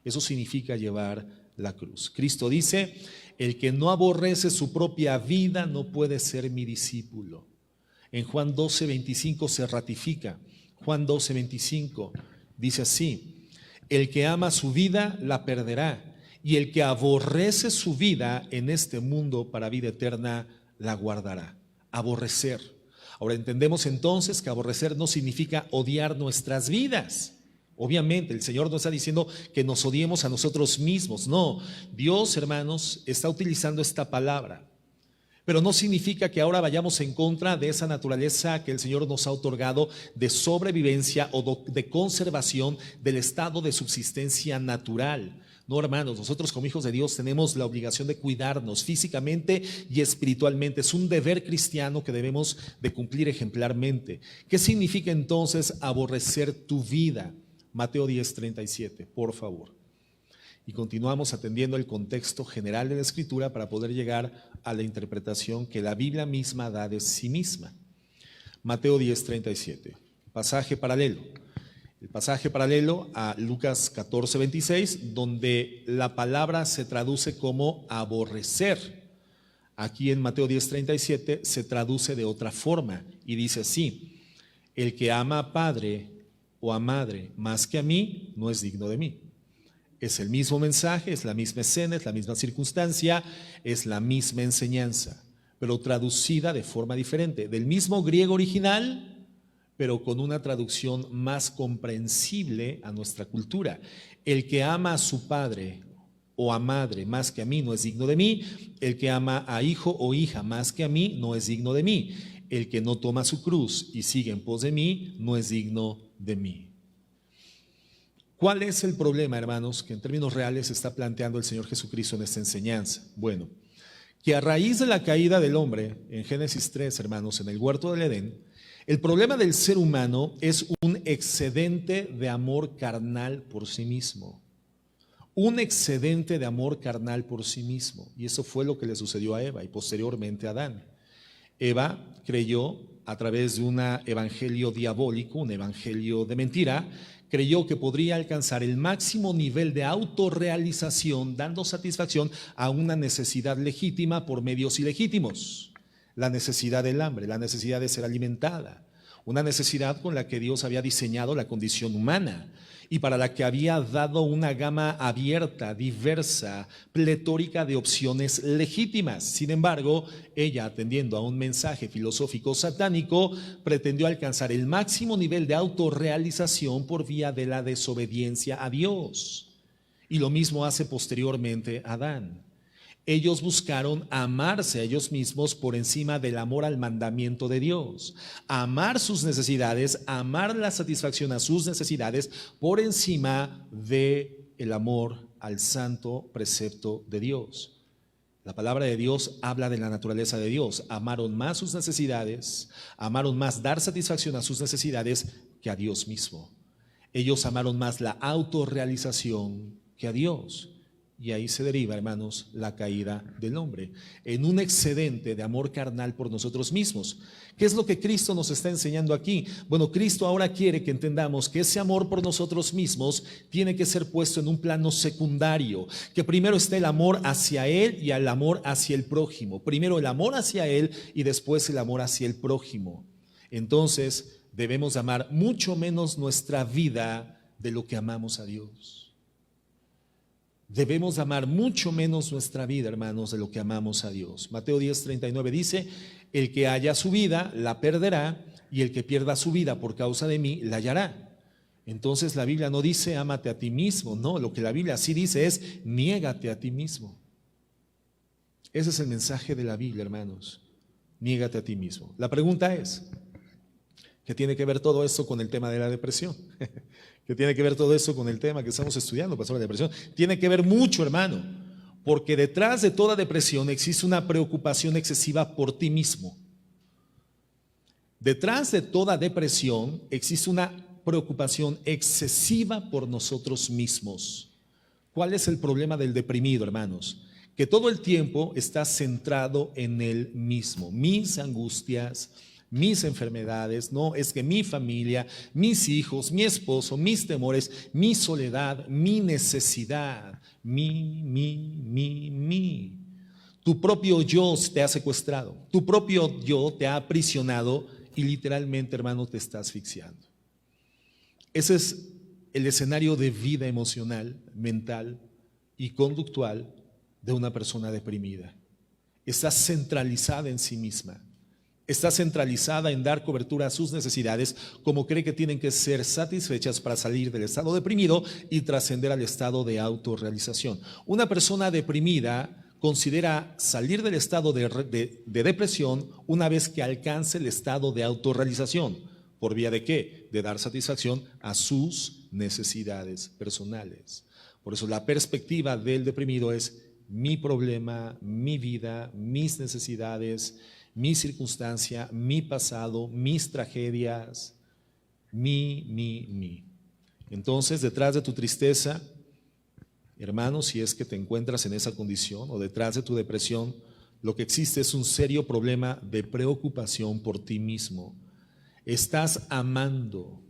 Eso significa llevar la cruz. Cristo dice: el que no aborrece su propia vida no puede ser mi discípulo. En Juan 12:25 se ratifica. Juan 12:25 dice así: el que ama su vida la perderá, y el que aborrece su vida en este mundo para vida eterna la guardará. Aborrecer. Ahora entendemos entonces que aborrecer no significa odiar nuestras vidas. Obviamente el Señor no está diciendo que nos odiemos a nosotros mismos. No, Dios, hermanos, está utilizando esta palabra. Pero no significa que ahora vayamos en contra de esa naturaleza que el Señor nos ha otorgado de sobrevivencia o de conservación del estado de subsistencia natural. No, hermanos, nosotros como hijos de Dios tenemos la obligación de cuidarnos físicamente y espiritualmente. Es un deber cristiano que debemos de cumplir ejemplarmente. ¿Qué significa entonces aborrecer tu vida? Mateo 10:37, por favor. Y continuamos atendiendo el contexto general de la Escritura para poder llegar a la interpretación que la Biblia misma da de sí misma. Mateo 10:37, pasaje paralelo. El pasaje paralelo a Lucas 14:26, donde la palabra se traduce como aborrecer. Aquí en Mateo 10:37 se traduce de otra forma y dice así: el que ama a padre o a madre más que a mí no es digno de mí. Es el mismo mensaje, es la misma escena, es la misma circunstancia, es la misma enseñanza, pero traducida de forma diferente, del mismo griego original, pero con una traducción más comprensible a nuestra cultura. El que ama a su padre o a madre más que a mí no es digno de mí. El que ama a hijo o hija más que a mí no es digno de mí. El que no toma su cruz y sigue en pos de mí no es digno de mí. ¿Cuál es el problema, hermanos, que en términos reales está planteando el Señor Jesucristo en esta enseñanza? Bueno, que a raíz de la caída del hombre, en Génesis 3, hermanos, en el huerto del Edén, el problema del ser humano es un excedente de amor carnal por sí mismo. Un excedente de amor carnal por sí mismo. Y eso fue lo que le sucedió a Eva y posteriormente a Adán. Eva creyó a través de un evangelio diabólico, un evangelio de mentira, creyó que podría alcanzar el máximo nivel de autorrealización dando satisfacción a una necesidad legítima por medios ilegítimos. La necesidad del hambre, la necesidad de ser alimentada, una necesidad con la que Dios había diseñado la condición humana y para la que había dado una gama abierta, diversa, pletórica de opciones legítimas. Sin embargo, ella, atendiendo a un mensaje filosófico satánico, pretendió alcanzar el máximo nivel de autorrealización por vía de la desobediencia a Dios. Y lo mismo hace posteriormente Adán. Ellos buscaron amarse a ellos mismos por encima del amor al mandamiento de Dios, amar sus necesidades, amar la satisfacción a sus necesidades por encima del amor al santo precepto de Dios. La palabra de Dios habla de la naturaleza de Dios. Amaron más sus necesidades, amaron más dar satisfacción a sus necesidades que a Dios mismo. Ellos amaron más la autorrealización que a Dios. Y ahí se deriva, hermanos, la caída del hombre, en un excedente de amor carnal por nosotros mismos. ¿Qué es lo que Cristo nos está enseñando aquí? Bueno, Cristo ahora quiere que entendamos que ese amor por nosotros mismos tiene que ser puesto en un plano secundario, que primero esté el amor hacia Él y el amor hacia el prójimo. Primero el amor hacia Él y después el amor hacia el prójimo. Entonces debemos amar mucho menos nuestra vida de lo que amamos a Dios. Debemos amar mucho menos nuestra vida, hermanos, de lo que amamos a Dios. Mateo 10:39 dice, el que haya su vida la perderá y el que pierda su vida por causa de mí la hallará. Entonces la Biblia no dice ámate a ti mismo, no, lo que la Biblia sí dice es niégate a ti mismo. Ese es el mensaje de la Biblia, hermanos, niégate a ti mismo. La pregunta es, ¿qué tiene que ver todo esto con el tema de la depresión? ¿Qué tiene que ver todo eso con el tema que estamos estudiando, pastor, la depresión? Tiene que ver mucho, hermano, porque detrás de toda depresión existe una preocupación excesiva por ti mismo. Detrás de toda depresión existe una preocupación excesiva por nosotros mismos. ¿Cuál es el problema del deprimido, hermanos? Que todo el tiempo está centrado en él mismo, mis angustias, mis enfermedades, no, es que mi familia, mis hijos, mi esposo, mis temores, mi soledad, mi necesidad, mi. Tu propio yo te ha secuestrado, tu propio yo te ha aprisionado y literalmente, hermano, te está asfixiando. Ese es el escenario de vida emocional, mental y conductual de una persona deprimida. Está centralizada en sí misma. Está centralizada en dar cobertura a sus necesidades como cree que tienen que ser satisfechas para salir del estado deprimido y trascender al estado de autorrealización. Una persona deprimida considera salir del estado de depresión una vez que alcance el estado de autorrealización. ¿Por vía de qué? De dar satisfacción a sus necesidades personales. Por eso la perspectiva del deprimido es mi problema, mi vida, mis necesidades, mi circunstancia, mi pasado, mis tragedias, mi. Entonces, detrás de tu tristeza, hermano, si es que te encuentras en esa condición, o detrás de tu depresión, lo que existe es un serio problema de preocupación por ti mismo. Estás amando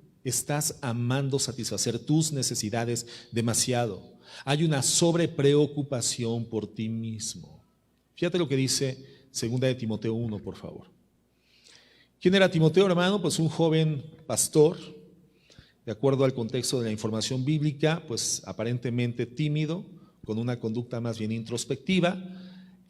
satisfacer tus necesidades demasiado. Hay una sobrepreocupación por ti mismo. Fíjate lo que dice Segunda de Timoteo 1, por favor. ¿Quién era Timoteo, hermano? Pues un joven pastor, de acuerdo al contexto de la información bíblica, pues aparentemente tímido, con una conducta más bien introspectiva,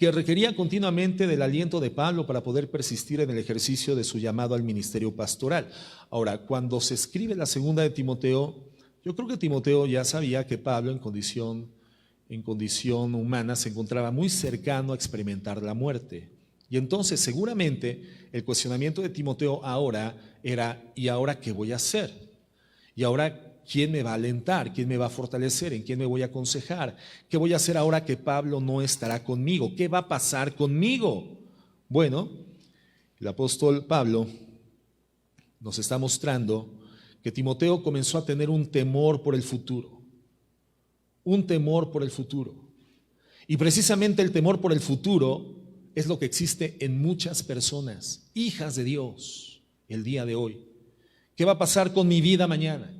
que requería continuamente del aliento de Pablo para poder persistir en el ejercicio de su llamado al ministerio pastoral. Ahora, cuando se escribe la Segunda de Timoteo, yo creo que Timoteo ya sabía que Pablo, en condición en condición humana, se encontraba muy cercano a experimentar la muerte. Y entonces seguramente el cuestionamiento de Timoteo ahora era: ¿y ahora qué voy a hacer? ¿Y ahora quién me va a alentar? ¿Quién me va a fortalecer? ¿En quién me voy a aconsejar? ¿Qué voy a hacer ahora que Pablo no estará conmigo? ¿Qué va a pasar conmigo? Bueno, el apóstol Pablo nos está mostrando que Timoteo comenzó a tener un temor por el futuro. Un temor por el futuro. Y precisamente el temor por el futuro es lo que existe en muchas personas, hijas de Dios, el día de hoy. ¿Qué va a pasar con mi vida mañana?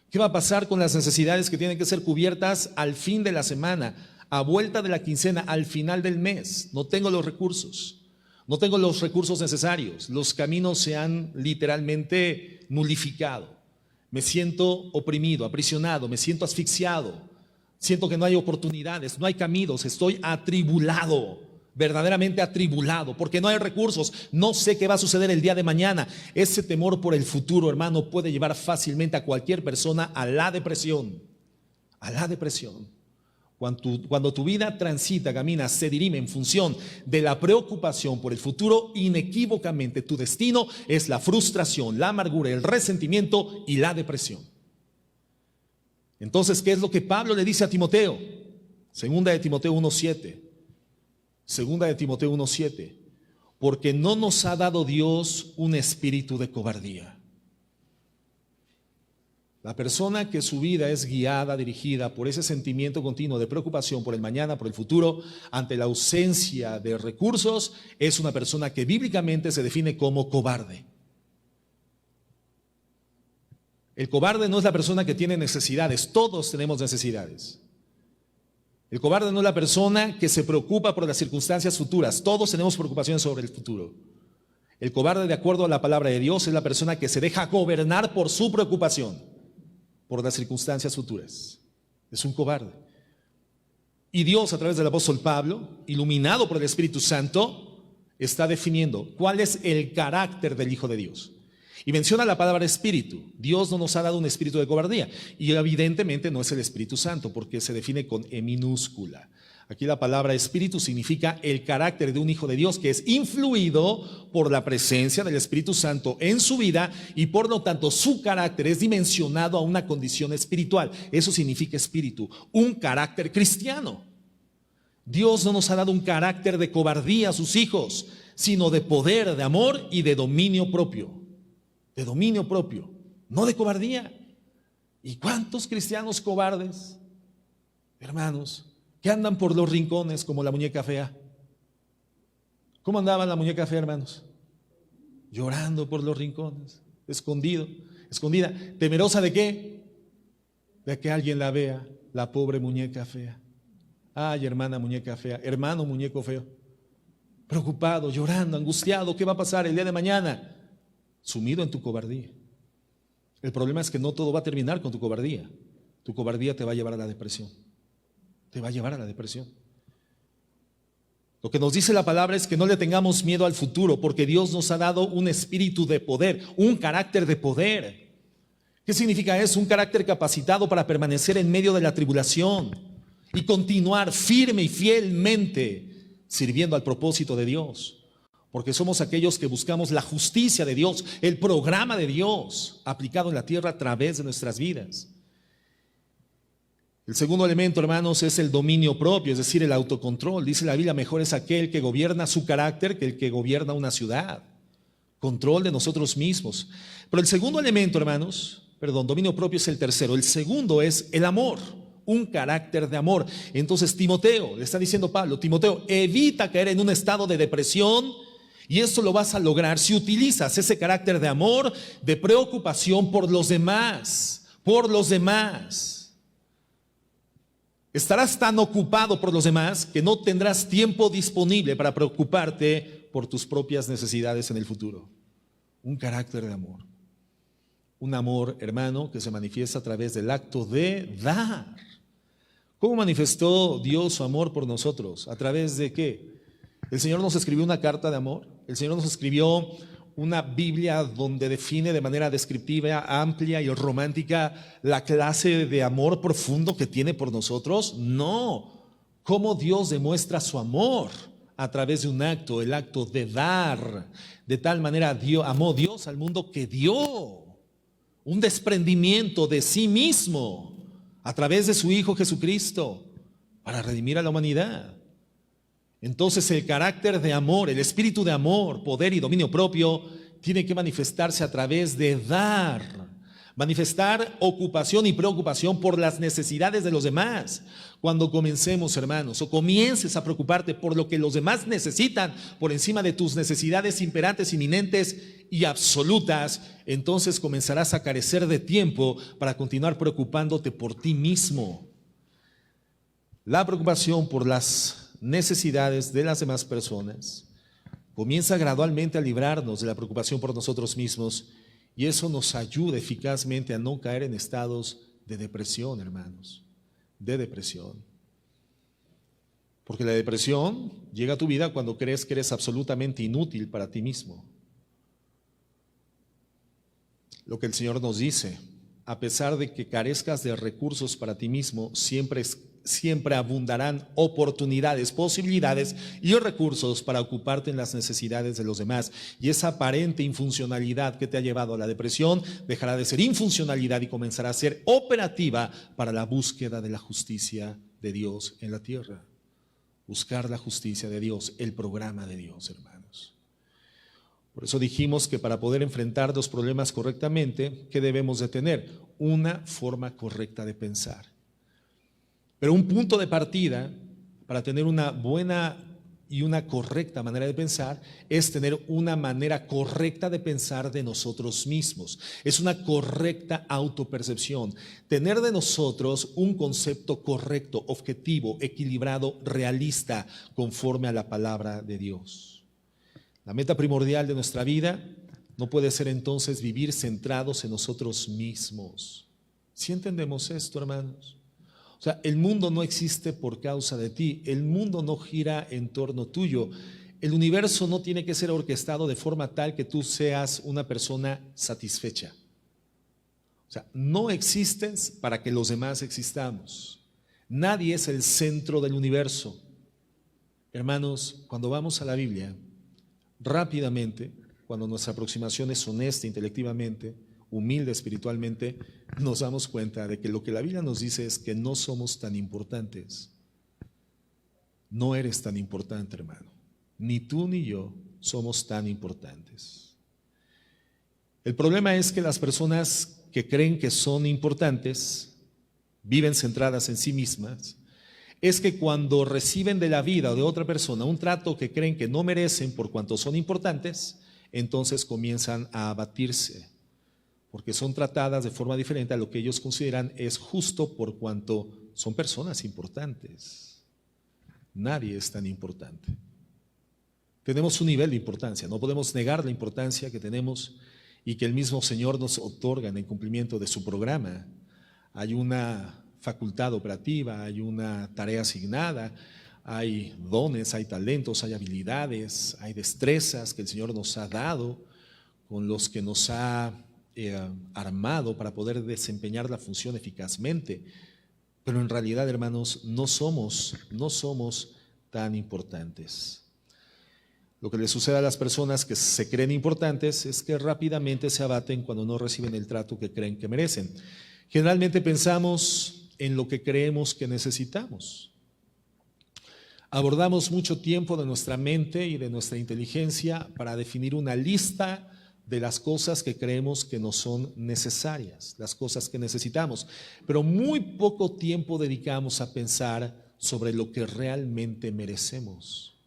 ¿Qué va a pasar con las necesidades que tienen que ser cubiertas al fin de la semana, a vuelta de la quincena, al final del mes? No tengo los recursos, no tengo los recursos necesarios, los caminos se han literalmente nulificado. Me siento oprimido, aprisionado, me siento asfixiado, siento que no hay oportunidades, no hay caminos, estoy atribulado. Verdaderamente atribulado, porque no hay recursos, no sé qué va a suceder el día de mañana. Ese temor por el futuro, hermano, puede llevar fácilmente a cualquier persona a la depresión. A la depresión. Cuando tu vida transita, camina, se dirime en función de la preocupación por el futuro, inequívocamente tu destino es la frustración, la amargura, el resentimiento y la depresión. Entonces, ¿qué es lo que Pablo le dice a Timoteo? Segunda de Timoteo 1:7. Segunda de Timoteo 1:7, porque no nos ha dado Dios un espíritu de cobardía. La persona que su vida es guiada, dirigida por ese sentimiento continuo de preocupación por el mañana, por el futuro, ante la ausencia de recursos, es una persona que bíblicamente se define como cobarde. El cobarde no es la persona que tiene necesidades, todos tenemos necesidades. El cobarde no es la persona que se preocupa por las circunstancias futuras. Todos tenemos preocupaciones sobre el futuro. El cobarde, de acuerdo a la palabra de Dios, es la persona que se deja gobernar por su preocupación, por las circunstancias futuras. Es un cobarde. Y Dios, a través del apóstol Pablo, iluminado por el Espíritu Santo, está definiendo cuál es el carácter del Hijo de Dios. Y menciona la palabra espíritu. Dios no nos ha dado un espíritu de cobardía. Y evidentemente no es el Espíritu Santo, porque se define con E minúscula. Aquí la palabra espíritu significa el carácter de un hijo de Dios que es influido por la presencia del Espíritu Santo en su vida y por lo tanto su carácter es dimensionado a una condición espiritual. Eso significa espíritu, un carácter cristiano. Dios no nos ha dado un carácter de cobardía a sus hijos, sino de poder, de amor y de dominio propio. De dominio propio, no de cobardía. ¿Y cuántos cristianos cobardes, hermanos, que andan por los rincones como la muñeca fea? ¿Cómo andaba la muñeca fea, hermanos? Llorando por los rincones, escondida, temerosa ¿de qué? De que alguien la vea, la pobre muñeca fea. Ay, hermana muñeca fea, hermano muñeco feo, preocupado, llorando, angustiado, ¿qué va a pasar el día de mañana? Sumido en tu cobardía. El problema es que no todo va a terminar con tu cobardía. Tu cobardía te va a llevar a la depresión. Te va a llevar a la depresión. Lo que nos dice la palabra es que no le tengamos miedo al futuro, porque Dios nos ha dado un espíritu de poder, un carácter de poder. ¿Qué significa eso? Un carácter capacitado para permanecer en medio de la tribulación y continuar firme y fielmente sirviendo al propósito de Dios. Porque somos aquellos que buscamos la justicia de Dios, el programa de Dios aplicado en la tierra a través de nuestras vidas. El segundo elemento, hermanos, es el dominio propio, es decir, el autocontrol. Dice la Biblia, mejor es aquel que gobierna su carácter que el que gobierna una ciudad. Control de nosotros mismos. Pero el segundo elemento, hermanos, dominio propio es el tercero. El segundo es el amor, un carácter de amor. Entonces Timoteo, le está diciendo Pablo, Timoteo, evita caer en un estado de depresión. Y esto lo vas a lograr si utilizas ese carácter de amor, de preocupación por los demás, Estarás tan ocupado por los demás que no tendrás tiempo disponible para preocuparte por tus propias necesidades en el futuro. Un carácter de amor. Un amor, hermano, que se manifiesta a través del acto de dar. ¿Cómo manifestó Dios su amor por nosotros? ¿A través de qué? El Señor nos escribió una carta de amor. El Señor nos escribió una Biblia donde define de manera descriptiva, amplia y romántica la clase de amor profundo que tiene por nosotros. No, cómo Dios demuestra su amor a través de un acto, el acto de dar. De tal manera amó Dios al mundo que dio un desprendimiento de sí mismo a través de su Hijo Jesucristo para redimir a la humanidad. Entonces el carácter de amor, el espíritu de amor, poder y dominio propio tiene que manifestarse a través de dar, manifestar ocupación y preocupación por las necesidades de los demás. Cuando comencemos, hermanos, o comiences a preocuparte por lo que los demás necesitan por encima de tus necesidades imperantes, inminentes y absolutas, entonces comenzarás a carecer de tiempo para continuar preocupándote por ti mismo. La preocupación por las necesidades de las demás personas comienza gradualmente a librarnos de la preocupación por nosotros mismos, y eso nos ayuda eficazmente a no caer en estados de depresión, hermanos, de depresión. Porque la depresión llega a tu vida cuando crees que eres absolutamente inútil para ti mismo. Lo que el Señor nos dice: a pesar de que carezcas de recursos para ti mismo, siempre abundarán oportunidades, posibilidades y recursos para ocuparte en las necesidades de los demás. Y esa aparente infuncionalidad que te ha llevado a la depresión dejará de ser infuncionalidad y comenzará a ser operativa para la búsqueda de la justicia de Dios en la tierra. Buscar la justicia de Dios, el programa de Dios, hermanos. Por eso dijimos que para poder enfrentar los problemas correctamente, ¿qué debemos de tener? Una forma correcta de pensar. Pero un punto de partida para tener una buena y una correcta manera de pensar es tener una manera correcta de pensar de nosotros mismos. Es una correcta autopercepción. Tener de nosotros un concepto correcto, objetivo, equilibrado, realista, conforme a la palabra de Dios. La meta primordial de nuestra vida no puede ser entonces vivir centrados en nosotros mismos. ¿Sí entendemos esto, hermanos? O sea, el mundo no existe por causa de ti, el mundo no gira en torno tuyo, el universo no tiene que ser orquestado de forma tal que tú seas una persona satisfecha. O sea, no existes para que los demás existamos. Nadie es el centro del universo. Hermanos, cuando vamos a la Biblia, rápidamente, cuando nuestra aproximación es honesta intelectivamente, humilde espiritualmente, nos damos cuenta de que lo que la Biblia nos dice es que no somos tan importantes. No eres tan importante, hermano. Ni tú ni yo somos tan importantes. El problema es que las personas que creen que son importantes, viven centradas en sí mismas, es que cuando reciben de la vida o de otra persona un trato que creen que no merecen por cuanto son importantes, entonces comienzan a abatirse, porque son tratadas de forma diferente a lo que ellos consideran es justo por cuanto son personas importantes. Nadie es tan importante. Tenemos un nivel de importancia, no podemos negar la importancia que tenemos y que el mismo Señor nos otorga en el cumplimiento de su programa. Hay una facultad operativa, hay una tarea asignada, hay dones, hay talentos, hay habilidades, hay destrezas que el Señor nos ha dado, con los que nos ha armado para poder desempeñar la función eficazmente. Pero en realidad, hermanos, no somos tan importantes. Lo que le sucede a las personas que se creen importantes es que rápidamente se abaten cuando no reciben el trato que creen que merecen. Generalmente pensamos en lo que creemos que necesitamos. Abordamos mucho tiempo de nuestra mente y de nuestra inteligencia para definir una lista de las cosas que creemos que nos son necesarias, las cosas que necesitamos, pero muy poco tiempo dedicamos a pensar sobre lo que realmente merecemos.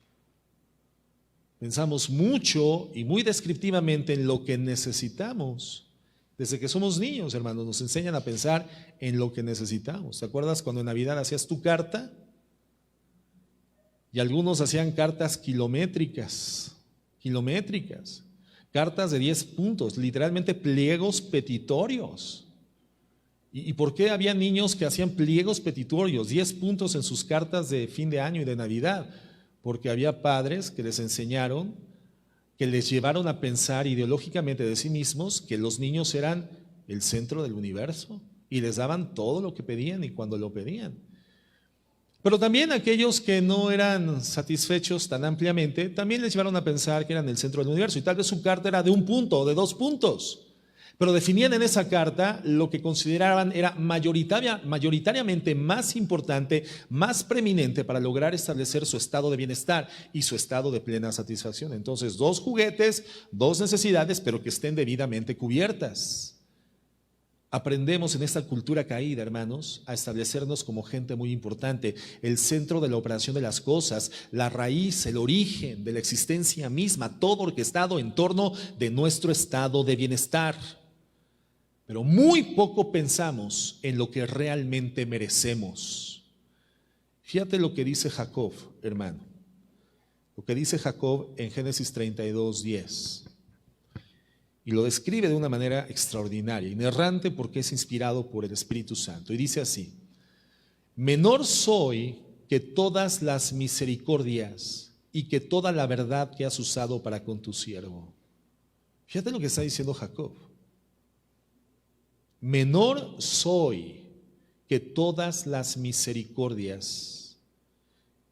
Pensamos mucho y muy descriptivamente en lo que necesitamos. Desde que somos niños, hermanos, nos enseñan a pensar en lo que necesitamos. ¿Te acuerdas cuando en Navidad hacías tu carta? Y algunos hacían cartas kilométricas, cartas de 10 puntos, literalmente pliegos petitorios. ¿Y por qué había niños que hacían pliegos petitorios, 10 puntos en sus cartas de fin de año y de Navidad? Porque había padres que les enseñaron que les llevaron a pensar ideológicamente de sí mismos que los niños eran el centro del universo y les daban todo lo que pedían y cuando lo pedían. Pero también aquellos que no eran satisfechos tan ampliamente, también les llevaron a pensar que eran el centro del universo y tal vez su carta era de un punto o de 2 puntos. Pero definían en esa carta lo que consideraban era mayoritariamente más importante, más preeminente para lograr establecer su estado de bienestar y su estado de plena satisfacción. Entonces, 2 juguetes, 2 necesidades, pero que estén debidamente cubiertas. Aprendemos en esta cultura caída, hermanos, a establecernos como gente muy importante, el centro de la operación de las cosas, la raíz, el origen de la existencia misma, todo orquestado en torno de nuestro estado de bienestar. Pero muy poco pensamos en lo que realmente merecemos. Fíjate lo que dice Jacob, hermano. Lo que dice Jacob en Génesis 32:10. Y lo describe de una manera extraordinaria, inerrante porque es inspirado por el Espíritu Santo. Y dice así: menor soy que todas las misericordias y que toda la verdad que has usado para con tu siervo. Fíjate lo que está diciendo Jacob. Menor soy que todas las misericordias.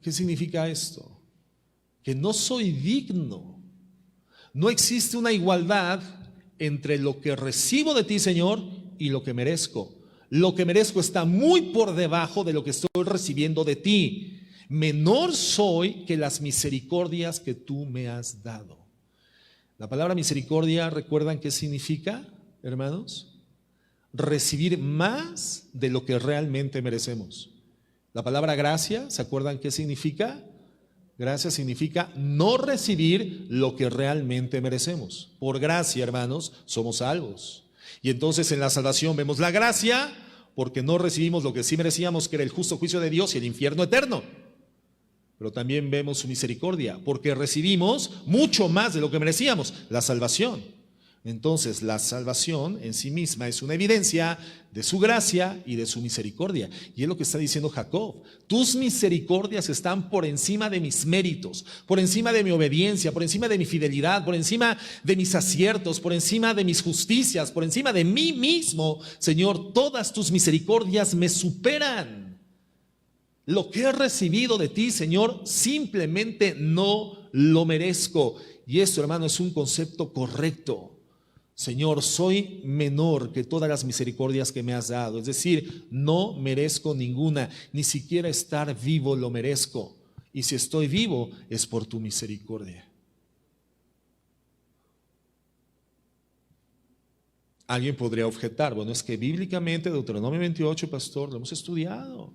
¿Qué significa esto? Que no soy digno. No existe una igualdad entre lo que recibo de ti, Señor, y lo que merezco. Lo que merezco está muy por debajo de lo que estoy recibiendo de ti. Menor soy que las misericordias que tú me has dado. La palabra misericordia, ¿recuerdan qué significa, hermanos? Recibir más de lo que realmente merecemos. La palabra gracia, ¿se acuerdan qué significa? Gracia significa no recibir lo que realmente merecemos. Por gracia, hermanos, somos salvos. Y entonces en la salvación vemos la gracia porque no recibimos lo que sí merecíamos, que era el justo juicio de Dios y el infierno eterno. Pero también vemos su misericordia porque recibimos mucho más de lo que merecíamos, la salvación. Entonces la salvación en sí misma es una evidencia de su gracia y de su misericordia. Y es lo que está diciendo Jacob. Tus misericordias están por encima de mis méritos, por encima de mi obediencia, por encima de mi fidelidad, por encima de mis aciertos, por encima de mis justicias, por encima de mí mismo. Señor, todas tus misericordias me superan. Lo que he recibido de ti, Señor, simplemente no lo merezco. Y esto, hermano, es un concepto correcto. Señor, soy menor que todas las misericordias que me has dado. Es decir, no merezco ninguna, ni siquiera estar vivo lo merezco. Y si estoy vivo es por tu misericordia. Alguien podría objetar, bueno, es que bíblicamente Deuteronomio 28, pastor, lo hemos estudiado.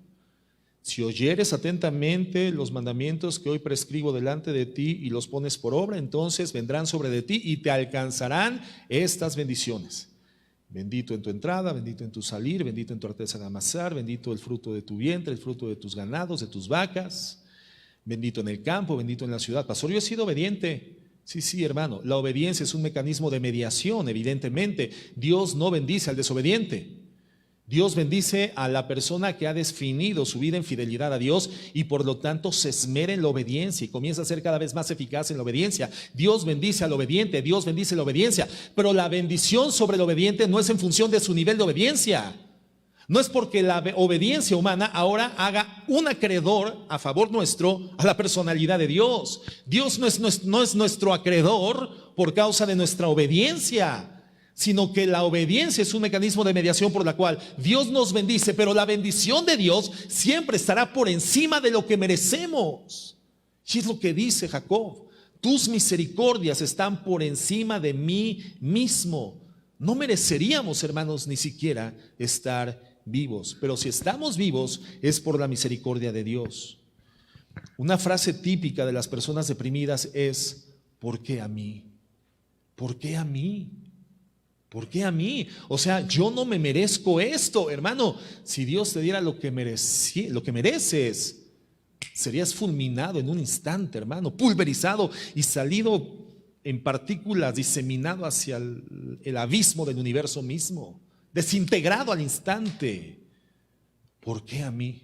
Si oyeres atentamente los mandamientos que hoy prescribo delante de ti y los pones por obra, entonces vendrán sobre de ti y te alcanzarán estas bendiciones. Bendito en tu entrada, bendito en tu salir, bendito en tu arteza de amasar, bendito el fruto de tu vientre, el fruto de tus ganados, de tus vacas, bendito en el campo, bendito en la ciudad. Pastor, yo he sido obediente. Sí, hermano, la obediencia es un mecanismo de mediación, evidentemente. Dios no bendice al desobediente. Dios bendice a la persona que ha definido su vida en fidelidad a Dios y por lo tanto se esmera en la obediencia y comienza a ser cada vez más eficaz en la obediencia. Dios bendice al obediente, Dios bendice la obediencia, pero la bendición sobre el obediente no es en función de su nivel de obediencia. No es porque la obediencia humana ahora haga un acreedor a favor nuestro a la personalidad de Dios. Dios no es nuestro acreedor por causa de nuestra obediencia, sino que la obediencia es un mecanismo de mediación por la cual Dios nos bendice, pero la bendición de Dios siempre estará por encima de lo que merecemos. Y es lo que dice Jacob: tus misericordias están por encima de mí mismo. No mereceríamos, hermanos, ni siquiera estar vivos, pero si estamos vivos es por la misericordia de Dios. Una frase típica de las personas deprimidas es: ¿por qué a mí? ¿Por qué a mí? ¿Por qué a mí? O sea, yo no me merezco esto, hermano. Si Dios te diera lo que mereces, serías fulminado en un instante, hermano, pulverizado y salido en partículas, diseminado hacia el abismo del universo mismo, desintegrado al instante. ¿Por qué a mí?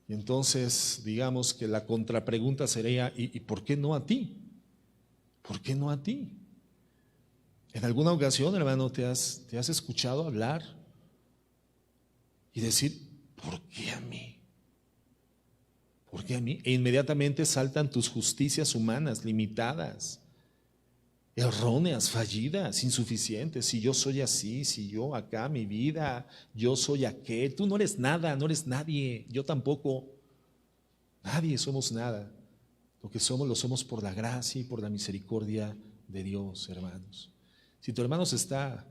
Y entonces, digamos que la contrapregunta sería: ¿y por qué no a ti? ¿Por qué no a ti? En alguna ocasión, hermano, te has escuchado hablar y decir, ¿por qué a mí? ¿Por qué a mí? E inmediatamente saltan tus justicias humanas limitadas, erróneas, fallidas, insuficientes. Si yo soy así, si yo acá, mi vida, yo soy aquel. Tú no eres nada, no eres nadie, yo tampoco. Nadie somos nada. Lo que somos, lo somos por la gracia y por la misericordia de Dios, hermanos. Si tu hermano se está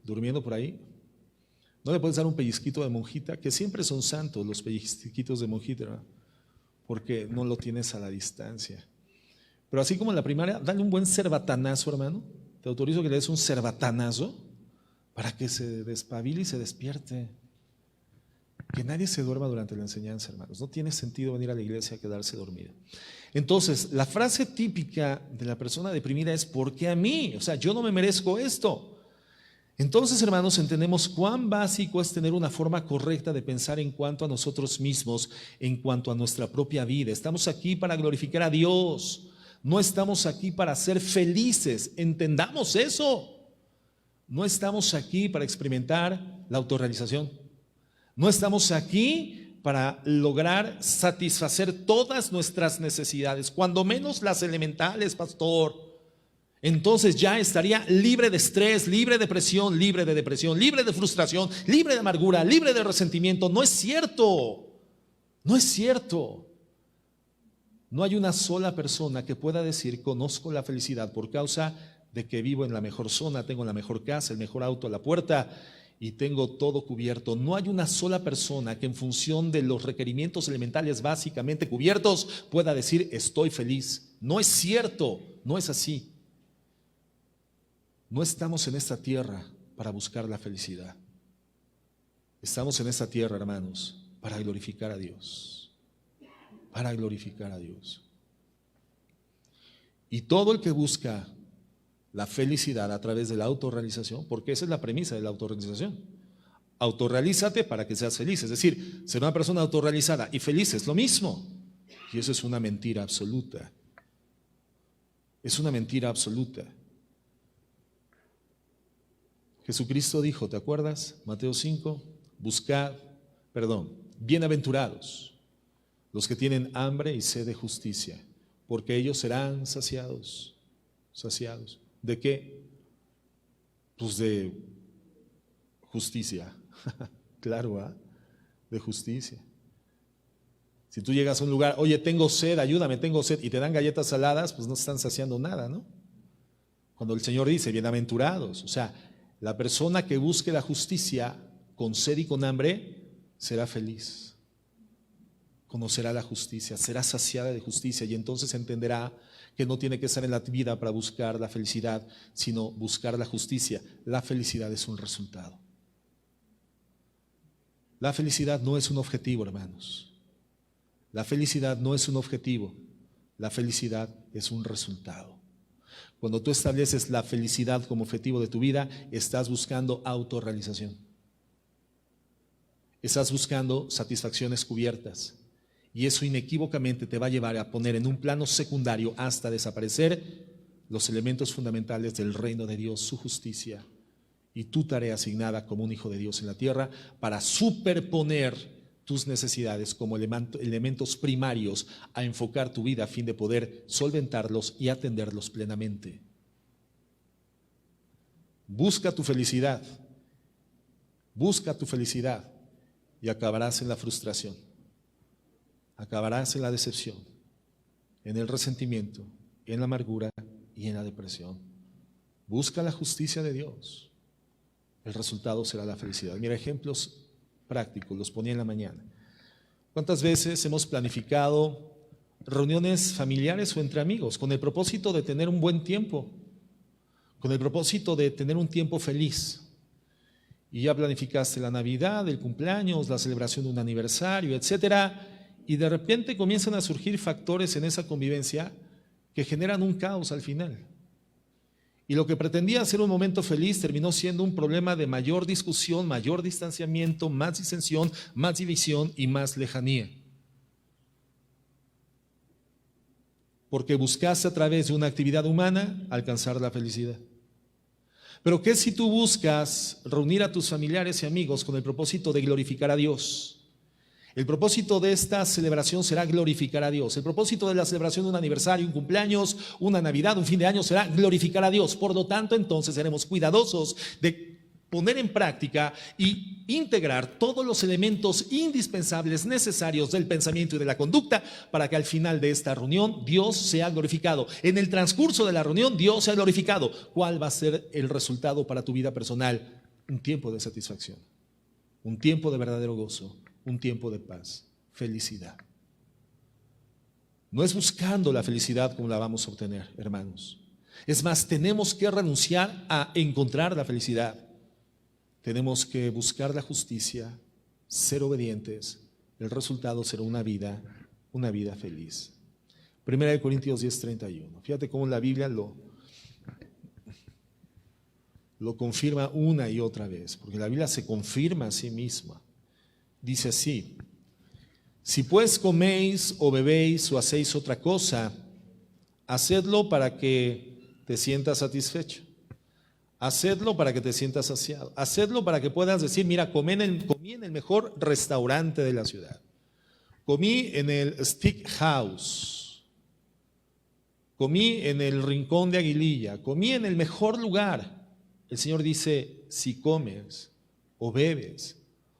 durmiendo por ahí, no le puedes dar un pellizquito de monjita, que siempre son santos los pellizquitos de monjita, ¿verdad? Porque no lo tienes a la distancia. Pero así como en la primaria, dale un buen cerbatanazo, hermano. Te autorizo que le des un cerbatanazo para que se despabile y se despierte. Que nadie se duerma durante la enseñanza, hermanos. No tiene sentido venir a la iglesia a quedarse dormido. Entonces, la frase típica de la persona deprimida es ¿por qué a mí? O sea, yo no me merezco esto. Entonces, hermanos, entendemos cuán básico es tener una forma correcta de pensar en cuanto a nosotros mismos, en cuanto a nuestra propia vida. Estamos aquí para glorificar a Dios. No estamos aquí para ser felices. Entendamos eso. No estamos aquí para experimentar la autorrealización. No estamos aquí para lograr satisfacer todas nuestras necesidades, cuando menos las elementales, pastor. Entonces ya estaría libre de estrés, libre de presión, libre de depresión, libre de frustración, libre de amargura, libre de resentimiento. No es cierto, no es cierto. No hay una sola persona que pueda decir conozco la felicidad por causa de que vivo en la mejor zona, tengo la mejor casa, el mejor auto a la puerta y tengo todo cubierto. No hay una sola persona que en función de los requerimientos elementales básicamente cubiertos pueda decir estoy feliz. No es cierto, no es así. No estamos en esta tierra para buscar la felicidad. Estamos en esta tierra, hermanos, para glorificar a Dios. Para glorificar a Dios. Y todo el que busca la felicidad a través de la autorrealización, porque esa es la premisa de la autorrealización. Autorrealízate para que seas feliz. Es decir, ser una persona autorrealizada y feliz es lo mismo. Y eso es una mentira absoluta. Es una mentira absoluta. Jesucristo dijo, ¿te acuerdas? Mateo 5, bienaventurados los que tienen hambre y sed de justicia, porque ellos serán saciados. ¿Saciados? ¿De qué? Pues de justicia. Claro, ¿eh? De justicia. Si tú llegas a un lugar, oye, tengo sed, ayúdame, tengo sed, y te dan galletas saladas, pues no están saciando nada, ¿no? Cuando el Señor dice, bienaventurados, o sea, la persona que busque la justicia con sed y con hambre será feliz. Conocerá la justicia, será saciada de justicia y entonces entenderá que no tiene que estar en la vida para buscar la felicidad, sino buscar la justicia. La felicidad es un resultado. La felicidad no es un objetivo, hermanos. La felicidad no es un objetivo. La felicidad es un resultado. Cuando tú estableces la felicidad como objetivo de tu vida, estás buscando autorrealización. Estás buscando satisfacciones cubiertas. Y eso inequívocamente te va a llevar a poner en un plano secundario hasta desaparecer los elementos fundamentales del reino de Dios, su justicia y tu tarea asignada como un hijo de Dios en la tierra para superponer tus necesidades como elementos primarios a enfocar tu vida a fin de poder solventarlos y atenderlos plenamente. Busca tu felicidad y acabarás en la frustración, acabarás en la decepción, en el resentimiento, en la amargura y en la depresión. Busca la justicia de Dios, el resultado será la felicidad. Mira, ejemplos prácticos, los ponía en la mañana. ¿Cuántas veces hemos planificado reuniones familiares o entre amigos con el propósito de tener un buen tiempo, con el propósito de tener un tiempo feliz? Y ya planificaste la Navidad, el cumpleaños, la celebración de un aniversario, etcétera, y de repente comienzan a surgir factores en esa convivencia que generan un caos al final. Y lo que pretendía ser un momento feliz terminó siendo un problema de mayor discusión, mayor distanciamiento, más disensión, más división y más lejanía. porque buscaste a través de una actividad humana alcanzar la felicidad. Pero ¿qué si tú buscas reunir a tus familiares y amigos con el propósito de glorificar a Dios? El propósito de esta celebración será glorificar a Dios. El propósito de la celebración de un aniversario, un cumpleaños, una Navidad, un fin de año será glorificar a Dios. Por lo tanto, entonces seremos cuidadosos de poner en práctica y integrar todos los elementos indispensables necesarios del pensamiento y de la conducta para que al final de esta reunión Dios sea glorificado. En el transcurso de la reunión Dios sea glorificado. ¿Cuál va a ser el resultado para tu vida personal? Un tiempo de satisfacción, un tiempo de verdadero gozo, un tiempo de paz, felicidad. No es buscando la felicidad como la vamos a obtener, hermanos. Es más, tenemos que renunciar a encontrar la felicidad. Tenemos que buscar la justicia, ser obedientes. El resultado será una vida feliz. 1 Corintios 10:31. Fíjate cómo la Biblia lo confirma una y otra vez, porque la Biblia se confirma a sí misma. Dice así: si pues coméis o bebéis o hacéis otra cosa, hacedlo para que te sientas satisfecho. Hacedlo para que te sientas saciado. Hacedlo para que puedas decir: mira, comí en el mejor restaurante de la ciudad. Comí en el Steakhouse. Comí en el Rincón de Aguililla. Comí en el mejor lugar. El Señor dice: si comes o bebes,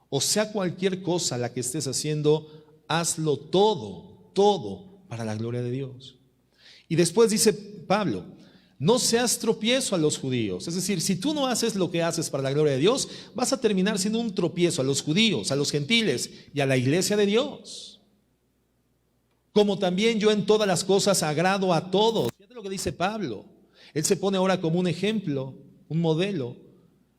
o sea cualquier cosa la que estés haciendo, hazlo todo para la gloria de Dios. Y después dice Pablo: no seas tropiezo a los judíos. Es decir, si tú no haces lo que haces para la gloria de Dios, vas a terminar siendo un tropiezo a los judíos, a los gentiles y a la iglesia de Dios. Como también yo en todas las cosas agrado a todos. Fíjate lo que dice Pablo. Él se pone ahora como un ejemplo, un modelo.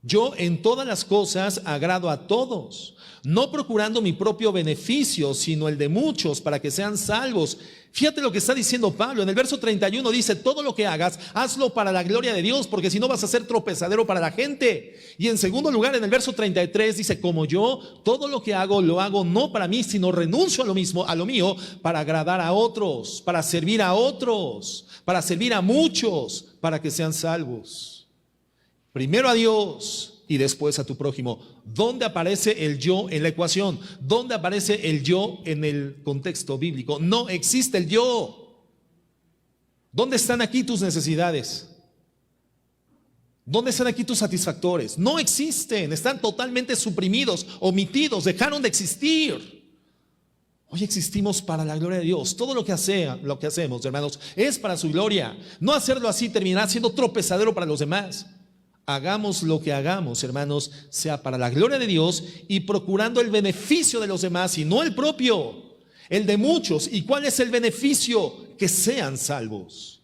Yo en todas las cosas agrado a todos, no procurando mi propio beneficio, sino el de muchos, para que sean salvos. Fíjate lo que está diciendo Pablo. En el verso 31 dice: todo lo que hagas, hazlo para la gloria de Dios, porque si no vas a ser tropezadero para la gente. Y en segundo lugar, en el verso 33 dice: como yo, todo lo que hago, lo hago no para mí, sino renuncio a lo mío, para agradar a otros, para servir a otros, para servir a muchos, para que sean salvos. Primero a Dios y después a tu prójimo. ¿Dónde aparece el yo en la ecuación? ¿Dónde aparece el yo en el contexto bíblico? No existe el yo. ¿Dónde están aquí tus necesidades? ¿Dónde están aquí tus satisfactores? No existen, están totalmente suprimidos, omitidos, dejaron de existir. Hoy existimos para la gloria de Dios. Todo lo que hacemos, hermanos, es para su gloria. No hacerlo así terminará siendo tropezadero para los demás. Hagamos lo que hagamos, hermanos, sea para la gloria de Dios y procurando el beneficio de los demás y no el propio, el de muchos. ¿Y cuál es el beneficio? Que sean salvos.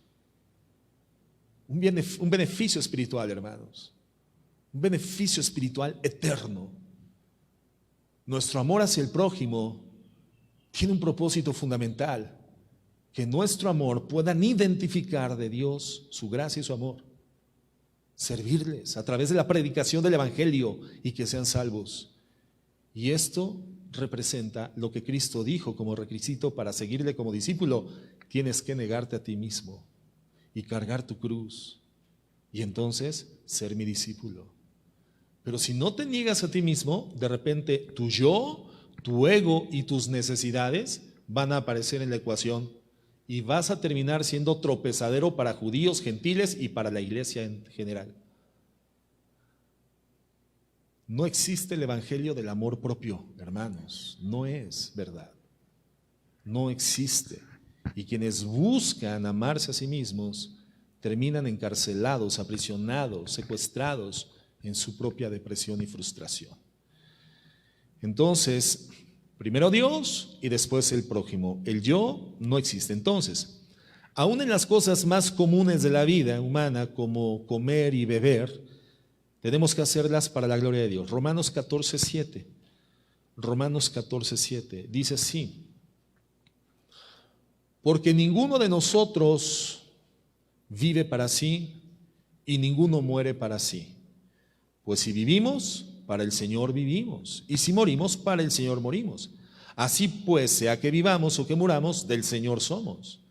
Un beneficio espiritual, hermanos. Un beneficio espiritual eterno. Nuestro amor hacia el prójimo tiene un propósito fundamental: que nuestro amor puedan identificar de Dios su gracia y su amor. Servirles a través de la predicación del Evangelio y que sean salvos. Y esto representa lo que Cristo dijo como requisito para seguirle como discípulo: tienes que negarte a ti mismo y cargar tu cruz y entonces ser mi discípulo. Pero si no te niegas a ti mismo, de repente tu yo, tu ego y tus necesidades van a aparecer en la ecuación. Y vas a terminar siendo tropezadero para judíos, gentiles y para la iglesia en general. No existe el evangelio del amor propio, hermanos. No es verdad. No existe. Y quienes buscan amarse a sí mismos terminan encarcelados, aprisionados, secuestrados en su propia depresión y frustración. Entonces, primero Dios y después el prójimo. El yo no existe. Entonces, aún en las cosas más comunes de la vida humana, como comer y beber, tenemos que hacerlas para la gloria de Dios. Romanos 14:7. Romanos 14:7 dice así: porque ninguno de nosotros vive para sí y ninguno muere para sí. Pues si vivimos, para el Señor vivimos, y si morimos, para el Señor morimos. Así pues, sea que vivamos o que muramos, del Señor somos.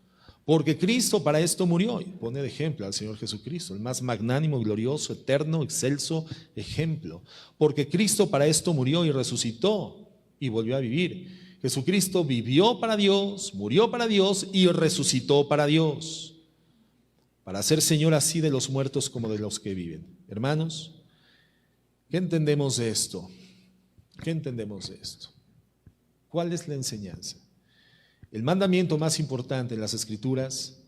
Porque Cristo para esto murió. Y pone de ejemplo al Señor Jesucristo, el más magnánimo, glorioso, eterno, excelso ejemplo. Porque Cristo para esto murió y resucitó y volvió a vivir. Jesucristo vivió para Dios, murió para Dios y resucitó para Dios, para ser Señor así de los muertos como de los que viven. Hermanos, ¿qué entendemos de esto? ¿Qué entendemos de esto? ¿Cuál es la enseñanza? El mandamiento más importante en las Escrituras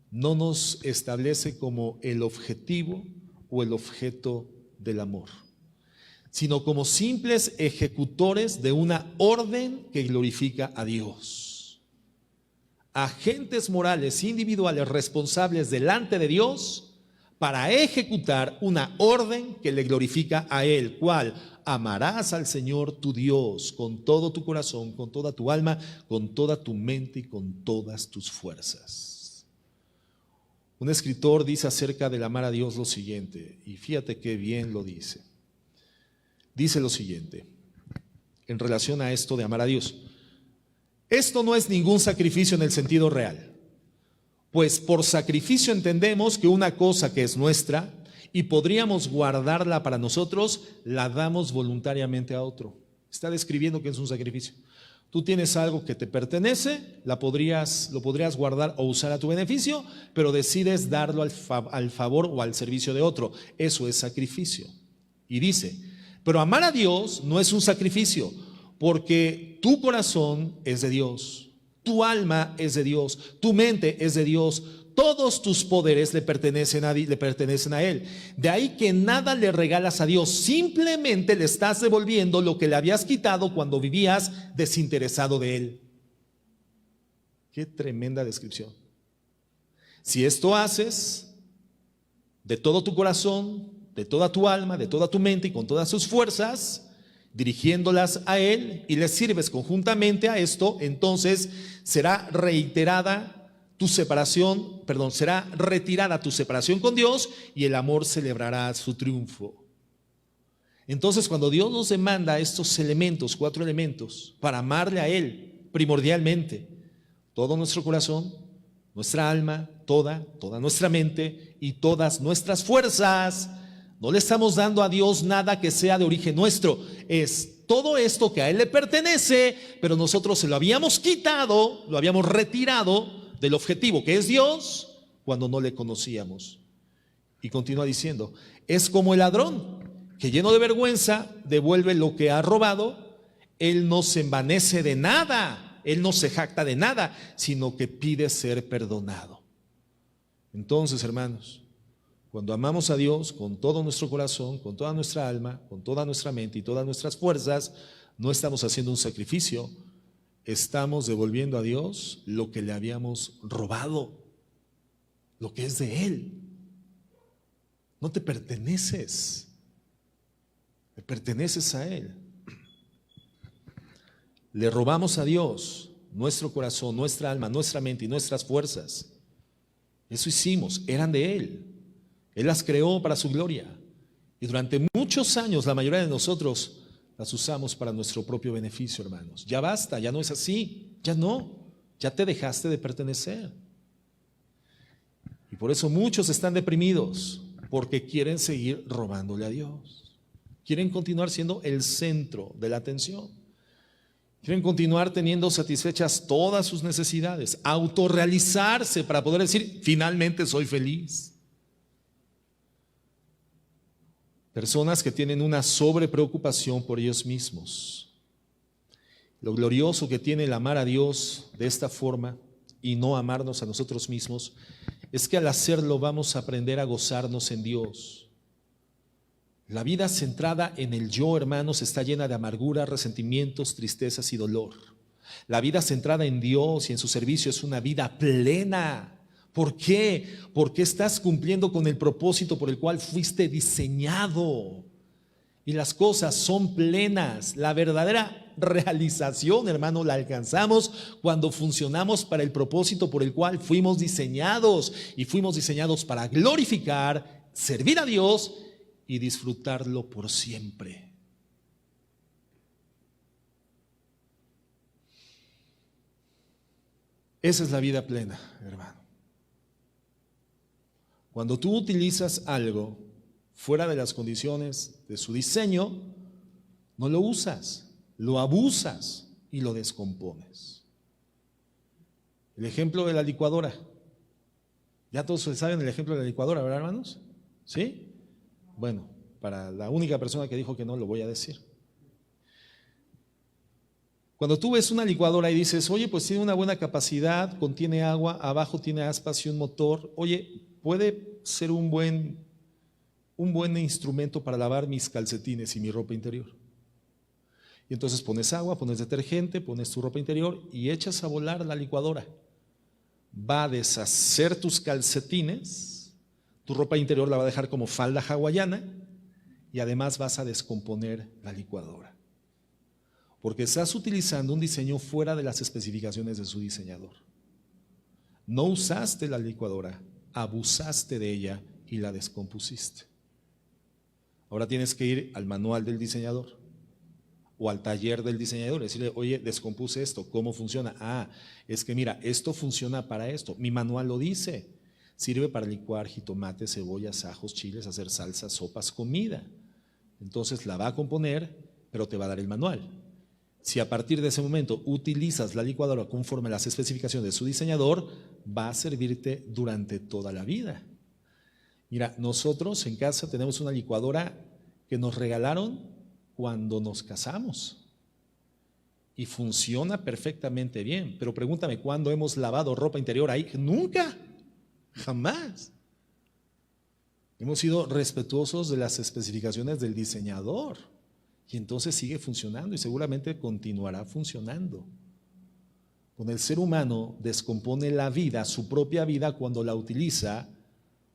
no nos establece como el objetivo o el objeto del amor, sino como simples ejecutores de una orden que glorifica a Dios. Agentes morales individuales responsables delante de Dios para ejecutar una orden que le glorifica a Él. ¿Cuál? Amarás al Señor tu Dios con todo tu corazón, con toda tu alma, con toda tu mente y con todas tus fuerzas. Un escritor dice acerca del amar a Dios lo siguiente, y fíjate qué bien lo dice. Dice lo siguiente, en relación a esto de amar a Dios. Esto no es ningún sacrificio en el sentido real, pues por sacrificio entendemos que una cosa que es nuestra y podríamos guardarla para nosotros, la damos voluntariamente a otro. Está describiendo que es un sacrificio. Tú tienes algo que te pertenece, lo podrías guardar o usar a tu beneficio, pero decides darlo al favor o al servicio de otro. Eso es sacrificio. Y dice, pero amar a Dios no es un sacrificio, porque tu corazón es de Dios, tu alma es de Dios, tu mente es de Dios, todos tus poderes le pertenecen a Él. De ahí que nada le regalas a Dios, simplemente le estás devolviendo lo que le habías quitado cuando vivías desinteresado de Él. Qué tremenda descripción. Si esto haces de todo tu corazón, de toda tu alma, de toda tu mente y con todas tus fuerzas, dirigiéndolas a Él y le sirves conjuntamente a esto, entonces será retirada tu separación con Dios y el amor celebrará su triunfo. Entonces, cuando Dios nos demanda estos elementos, 4 elementos, para amarle a Él primordialmente, todo nuestro corazón, nuestra alma, toda nuestra mente y todas nuestras fuerzas, no le estamos dando a Dios nada que sea de origen nuestro, es todo esto que a Él le pertenece, pero nosotros se lo habíamos quitado, lo habíamos retirado del objetivo que es Dios cuando no le conocíamos. Y continúa diciendo, es como el ladrón que lleno de vergüenza devuelve lo que ha robado. Él no se envanece de nada, él no se jacta de nada, sino que pide ser perdonado. Entonces, hermanos, cuando amamos a Dios con todo nuestro corazón, con toda nuestra alma, con toda nuestra mente y todas nuestras fuerzas, no estamos haciendo un sacrificio, estamos devolviendo a Dios lo que le habíamos robado, lo que es de Él. No te perteneces, le perteneces a Él. Le robamos a Dios nuestro corazón, nuestra alma, nuestra mente y nuestras fuerzas. Eso hicimos, eran de Él. Él las creó para su gloria. Y durante muchos años la mayoría de nosotros las usamos para nuestro propio beneficio, hermanos. Ya basta, ya no es así, ya te dejaste de pertenecer. Y por eso muchos están deprimidos, porque quieren seguir robándole a Dios. Quieren continuar siendo el centro de la atención. Quieren continuar teniendo satisfechas todas sus necesidades, autorrealizarse para poder decir, finalmente soy feliz. Personas que tienen una sobrepreocupación por ellos mismos. Lo glorioso que tiene el amar a Dios de esta forma y no amarnos a nosotros mismos es que al hacerlo vamos a aprender a gozarnos en Dios. La vida centrada en el yo, hermanos, está llena de amargura, resentimientos, tristezas y dolor. La vida centrada en Dios y en su servicio es una vida plena. ¿Por qué? Porque estás cumpliendo con el propósito por el cual fuiste diseñado. Y las cosas son plenas. La verdadera realización, hermano, la alcanzamos cuando funcionamos para el propósito por el cual fuimos diseñados. Y fuimos diseñados para glorificar, servir a Dios y disfrutarlo por siempre. Esa es la vida plena, hermano. Cuando tú utilizas algo fuera de las condiciones de su diseño, no lo usas, lo abusas y lo descompones. El ejemplo de la licuadora. Ya todos saben el ejemplo de la licuadora, ¿verdad, hermanos? ¿Sí? Bueno, para la única persona que dijo que no, lo voy a decir. Cuando tú ves una licuadora y dices, oye, pues tiene una buena capacidad, contiene agua, abajo tiene aspas y un motor, oye, puede ser un buen instrumento para lavar mis calcetines y mi ropa interior. Y entonces pones agua, pones detergente, pones tu ropa interior y echas a volar la licuadora. Va a deshacer tus calcetines, tu ropa interior la va a dejar como falda hawaiana y además vas a descomponer la licuadora. Porque estás utilizando un diseño fuera de las especificaciones de su diseñador. No usaste la licuadora, abusaste de ella y la descompusiste. Ahora tienes que ir al manual del diseñador o al taller del diseñador y decirle, oye, descompuse esto, ¿cómo funciona? Ah, es que mira, esto funciona para esto, mi manual lo dice, sirve para licuar jitomate, cebollas, ajos, chiles, hacer salsas, sopas, comida. Entonces la va a componer, pero te va a dar el manual. Si a partir de ese momento utilizas la licuadora conforme a las especificaciones de su diseñador, va a servirte durante toda la vida. Mira, nosotros en casa tenemos una licuadora que nos regalaron cuando nos casamos y funciona perfectamente bien, pero pregúntame, ¿cuándo hemos lavado ropa interior ahí? Nunca, jamás. Hemos sido respetuosos de las especificaciones del diseñador y entonces sigue funcionando y seguramente continuará funcionando. Con el ser humano descompone la vida, su propia vida, cuando la utiliza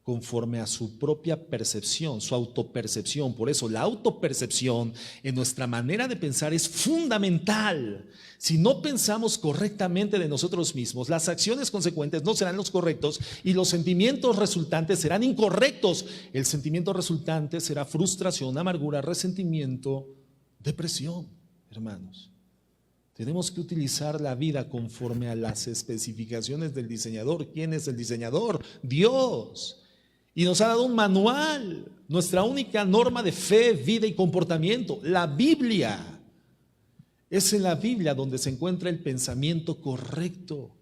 conforme a su propia percepción, su autopercepción. Por eso la autopercepción en nuestra manera de pensar es fundamental. Si no pensamos correctamente de nosotros mismos, las acciones consecuentes no serán los correctos y los sentimientos resultantes serán incorrectos. El sentimiento resultante será frustración, amargura, resentimiento, depresión, hermanos. Tenemos que utilizar la vida conforme a las especificaciones del diseñador. ¿Quién es el diseñador? Dios. Y nos ha dado un manual, nuestra única norma de fe, vida y comportamiento, la Biblia. Es en la Biblia donde se encuentra el pensamiento correcto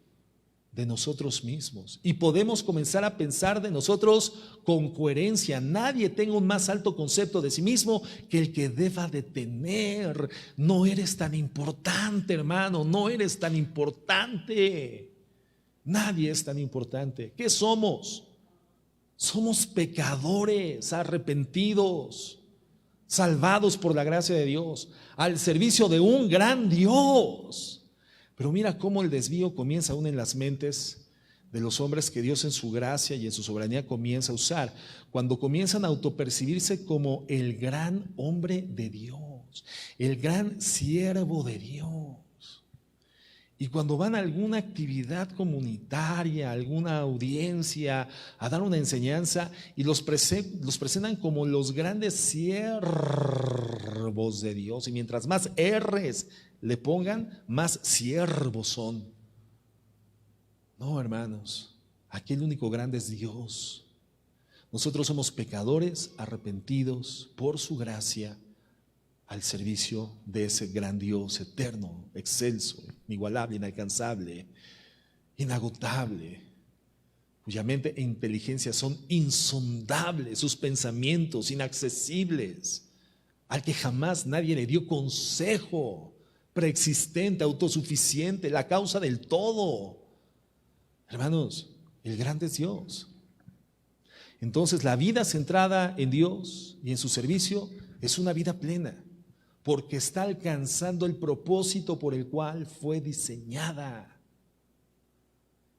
de nosotros mismos. Y podemos comenzar a pensar de nosotros con coherencia. Nadie tenga un más alto concepto de sí mismo que el que deba de tener. No eres tan importante, hermano, no eres tan importante. Nadie es tan importante. ¿Qué somos? Somos pecadores, arrepentidos, salvados por la gracia de Dios, al servicio de un gran Dios. Pero mira cómo el desvío comienza aún en las mentes de los hombres que Dios en su gracia y en su soberanía comienza a usar, cuando comienzan a autopercibirse como el gran hombre de Dios, el gran siervo de Dios. Y cuando van a alguna actividad comunitaria, alguna audiencia, a dar una enseñanza y los presentan como los grandes siervos de Dios. Y mientras más R's le pongan, más siervos son. No, hermanos, aquí el único grande es Dios. Nosotros somos pecadores arrepentidos por su gracia, al servicio de ese gran Dios eterno, excelso, inigualable, inalcanzable, inagotable, cuya mente e inteligencia son insondables, sus pensamientos inaccesibles, al que jamás nadie le dio consejo, preexistente, autosuficiente, la causa del todo. Hermanos, el grande es Dios. Entonces la vida centrada en Dios y en su servicio es una vida plena, porque está alcanzando el propósito por el cual fue diseñada.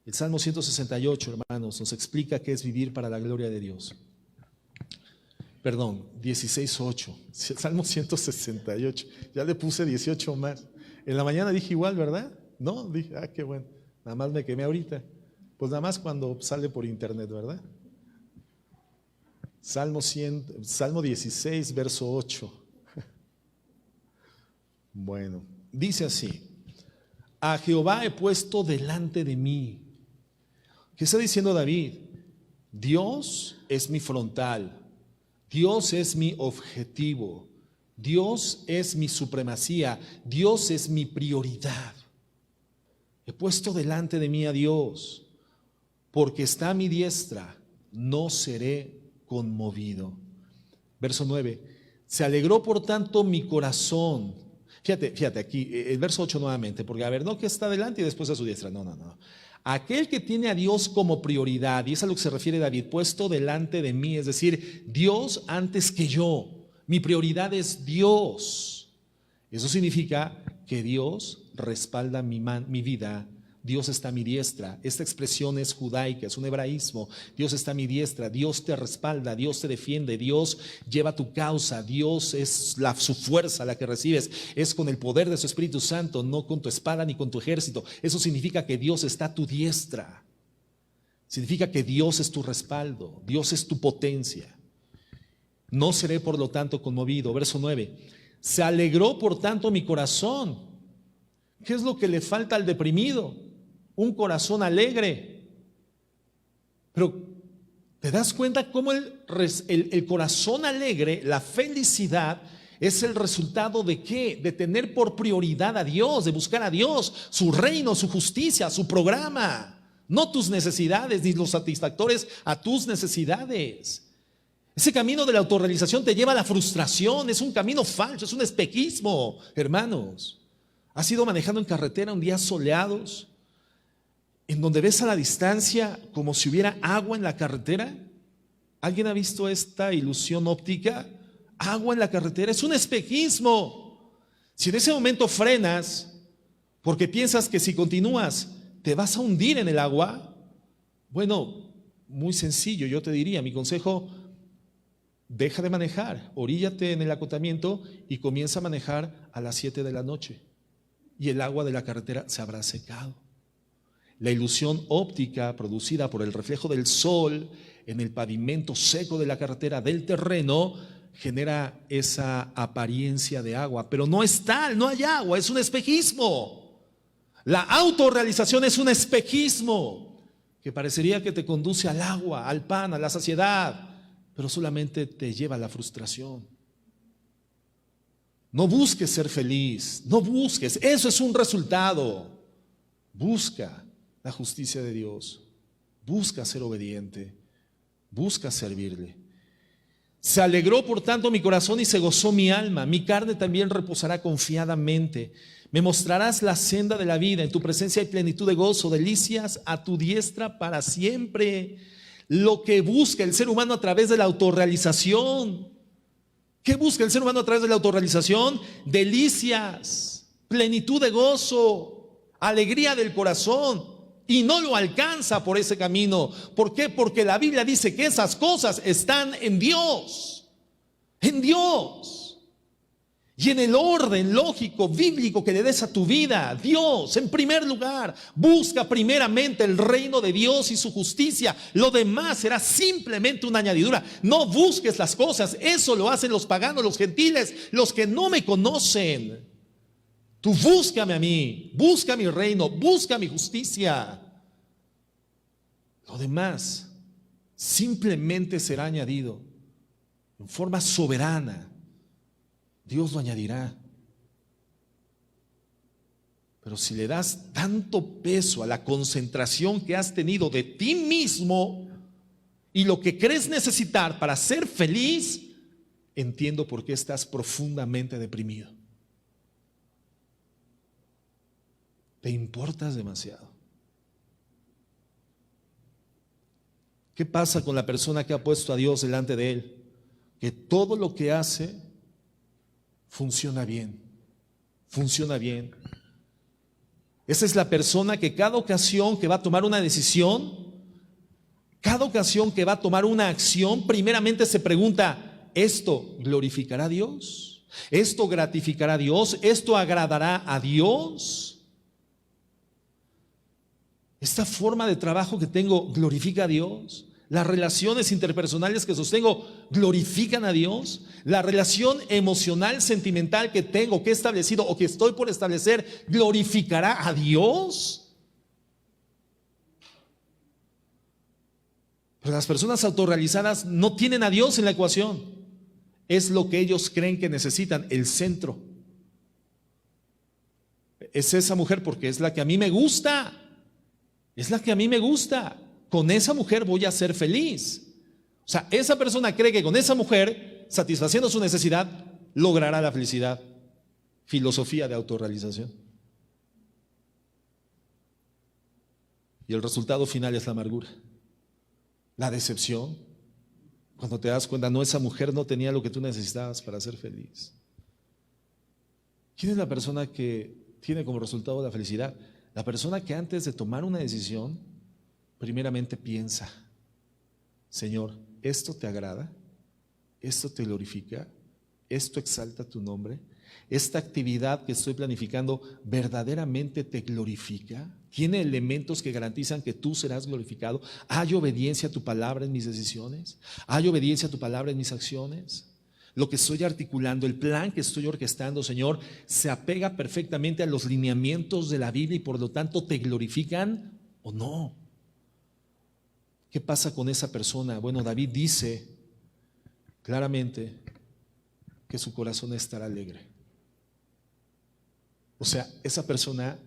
El Salmo 168, hermanos, nos explica qué es vivir para la gloria de Dios. Perdón, 16:8, Salmo 168, ya le puse 18 más. En la mañana dije igual, ¿verdad? No, dije, qué bueno, nada más me quemé ahorita. Pues nada más cuando sale por internet, ¿verdad? Salmo 16, verso 8. Bueno, dice así: A Jehová he puesto delante de mí. ¿Qué está diciendo David? Dios es mi frontal, Dios es mi objetivo, Dios es mi supremacía, Dios es mi prioridad. He puesto delante de mí a Dios, porque está a mi diestra, no seré conmovido. Verso 9, se alegró por tanto mi corazón. Fíjate aquí, el verso 8 nuevamente, porque a ver, no que está delante y después a su diestra, no. Aquel que tiene a Dios como prioridad, y es a lo que se refiere David, puesto delante de mí, es decir, Dios antes que yo, mi prioridad es Dios. Eso significa que Dios respalda mi vida, Dios está a mi diestra. Esta expresión es judaica, es un hebraísmo. Dios está a mi diestra, Dios te respalda, Dios te defiende, Dios lleva tu causa, Dios es su fuerza la que recibes, es con el poder de su Espíritu Santo, no con tu espada ni con tu ejército. Eso significa que Dios está a tu diestra, significa que Dios es tu respaldo, Dios es tu potencia. No seré por lo tanto conmovido. Verso 9, se alegró por tanto mi corazón. ¿Qué es lo que le falta al deprimido? Un corazón alegre. Pero ¿te das cuenta cómo el corazón alegre, la felicidad, es el resultado de qué? De tener por prioridad a Dios, de buscar a Dios, su reino, su justicia, su programa, no tus necesidades ni los satisfactores a tus necesidades. Ese camino de la autorrealización te lleva a la frustración, es un camino falso, es un espejismo, hermanos. ¿Has ido manejando en carretera un día soleados, en donde ves a la distancia como si hubiera agua en la carretera? ¿Alguien ha visto esta ilusión óptica? Agua en la carretera, es un espejismo. Si en ese momento frenas, porque piensas que si continúas te vas a hundir en el agua, bueno, muy sencillo, yo te diría, mi consejo: deja de manejar, oríllate en el acotamiento y comienza a manejar a las 7 de la noche. Y el agua de la carretera se habrá secado. La ilusión óptica producida por el reflejo del sol en el pavimento seco de la carretera, del terreno, genera esa apariencia de agua, pero no es tal, no hay agua, es un espejismo. La autorrealización es un espejismo que parecería que te conduce al agua, al pan, a la saciedad, pero solamente te lleva a la frustración. No busques ser feliz, no busques, eso es un resultado. Busca la justicia de Dios, busca ser obediente, busca servirle. Se alegró por tanto mi corazón y se gozó mi alma, mi carne también reposará confiadamente. Me mostrarás la senda de la vida, en tu presencia hay plenitud de gozo, delicias a tu diestra para siempre. Lo que busca el ser humano a través de la autorrealización. ¿Qué busca el ser humano a través de la autorrealización? Delicias, plenitud de gozo, alegría del corazón. Y no lo alcanza por ese camino. ¿Por qué? Porque la Biblia dice que esas cosas están en Dios. En Dios. Y en el orden lógico, bíblico que le des a tu vida, Dios, en primer lugar, busca primeramente el reino de Dios y su justicia. Lo demás será simplemente una añadidura. No busques las cosas, eso lo hacen los paganos, los gentiles, los que no me conocen. Tú búscame a mí, busca mi reino, busca mi justicia. Lo demás simplemente será añadido en forma soberana. Dios lo añadirá. Pero si le das tanto peso a la concentración que has tenido de ti mismo y lo que crees necesitar para ser feliz, entiendo por qué estás profundamente deprimido. Te importas demasiado. ¿Qué pasa con la persona que ha puesto a Dios delante de él? Que todo lo que hace funciona bien, funciona bien. Esa es la persona que cada ocasión que va a tomar una decisión, cada ocasión que va a tomar una acción, primeramente se pregunta: ¿esto glorificará a Dios? ¿Esto gratificará a Dios? ¿Esto agradará a Dios? ¿Esta forma de trabajo que tengo glorifica a Dios? Las relaciones interpersonales que sostengo glorifican a Dios. La relación emocional, sentimental que tengo, que he establecido o que estoy por establecer, glorificará a Dios. Pero las personas autorrealizadas no tienen a Dios en la ecuación. Es lo que ellos creen que necesitan, el centro. Es esa mujer porque es la que a mí me gusta. Es la que a mí me gusta. Con esa mujer voy a ser feliz. O sea, esa persona cree que con esa mujer, satisfaciendo su necesidad, logrará la felicidad. Filosofía de autorrealización. Y el resultado final es la amargura, la decepción. Cuando te das cuenta, no, esa mujer no tenía lo que tú necesitabas para ser feliz. ¿Quién es la persona que tiene como resultado la felicidad? La persona que antes de tomar una decisión, primeramente piensa: Señor, ¿esto te agrada? ¿Esto te glorifica? ¿Esto exalta tu nombre? ¿Esta actividad que estoy planificando verdaderamente te glorifica? ¿Tiene elementos que garantizan que tú serás glorificado? ¿Hay obediencia a tu palabra en mis decisiones? ¿Hay obediencia a tu palabra en mis acciones? Lo que estoy articulando, el plan que estoy orquestando, Señor, se apega perfectamente a los lineamientos de la Biblia y por lo tanto te glorifican o no. ¿Qué pasa con esa persona? Bueno, David dice claramente que su corazón estará alegre. O sea, esa persona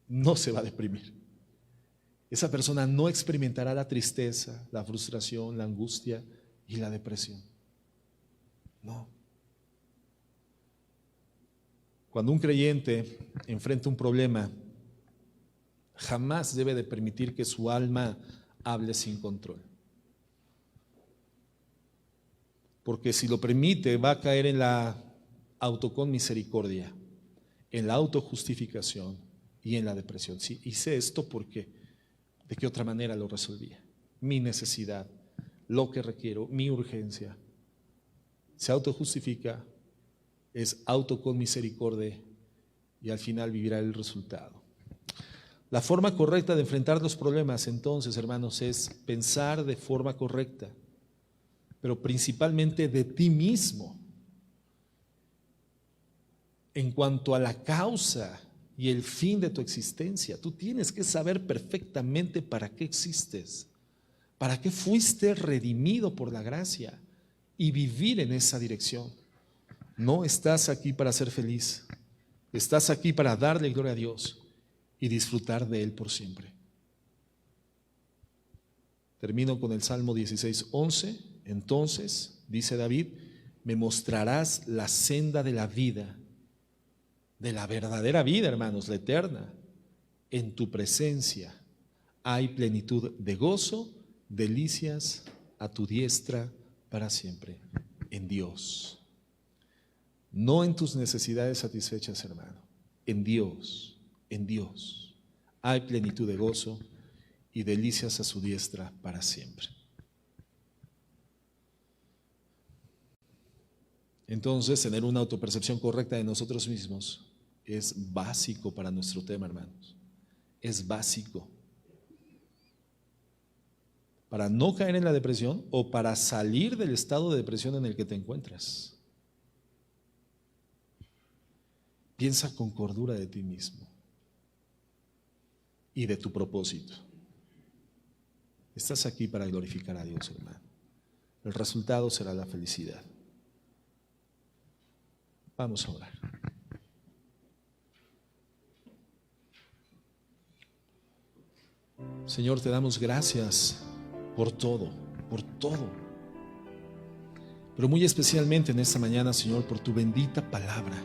no se va a deprimir. Esa persona no experimentará la tristeza, la frustración, la angustia y la depresión. No. Cuando un creyente enfrenta un problema, jamás debe de permitir que su alma hable sin control. Porque si lo permite, va a caer en la autoconmisericordia, en la autojustificación y en la depresión. Sí, hice esto porque, ¿de qué otra manera lo resolvía? Mi necesidad, lo que requiero, mi urgencia. Se autojustifica, es autoconmisericordia y al final vivirá el resultado. La forma correcta de enfrentar los problemas, entonces, hermanos, es pensar de forma correcta, pero principalmente de ti mismo. En cuanto a la causa y el fin de tu existencia, tú tienes que saber perfectamente para qué existes, para qué fuiste redimido por la gracia y vivir en esa dirección. No estás aquí para ser feliz, estás aquí para darle gloria a Dios y disfrutar de Él por siempre. Termino con el Salmo 16:11. Entonces, dice David, me mostrarás la senda de la vida, de la verdadera vida, hermanos, la eterna. En tu presencia hay plenitud de gozo, delicias a tu diestra para siempre. En Dios. No en tus necesidades satisfechas, hermano. En Dios, en Dios. Hay plenitud de gozo y delicias a su diestra para siempre. Entonces, tener una autopercepción correcta de nosotros mismos es básico para nuestro tema, hermanos. Es básico. Para no caer en la depresión o para salir del estado de depresión en el que te encuentras. Piensa con cordura de ti mismo y de tu propósito. Estás aquí para glorificar a Dios, hermano. El resultado será la felicidad. Vamos a orar. Señor, te damos gracias por todo, pero muy especialmente en esta mañana, Señor, por tu bendita palabra,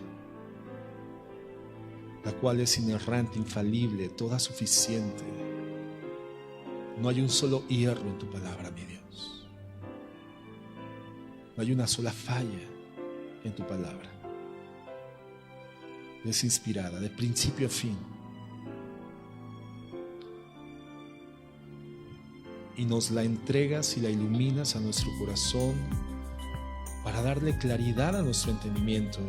la cual es inerrante, infalible, toda suficiente. No hay un solo hierro en tu palabra, mi Dios. No hay una sola falla en tu palabra. Es inspirada de principio a fin. Y nos la entregas y la iluminas a nuestro corazón para darle claridad a nuestro entendimiento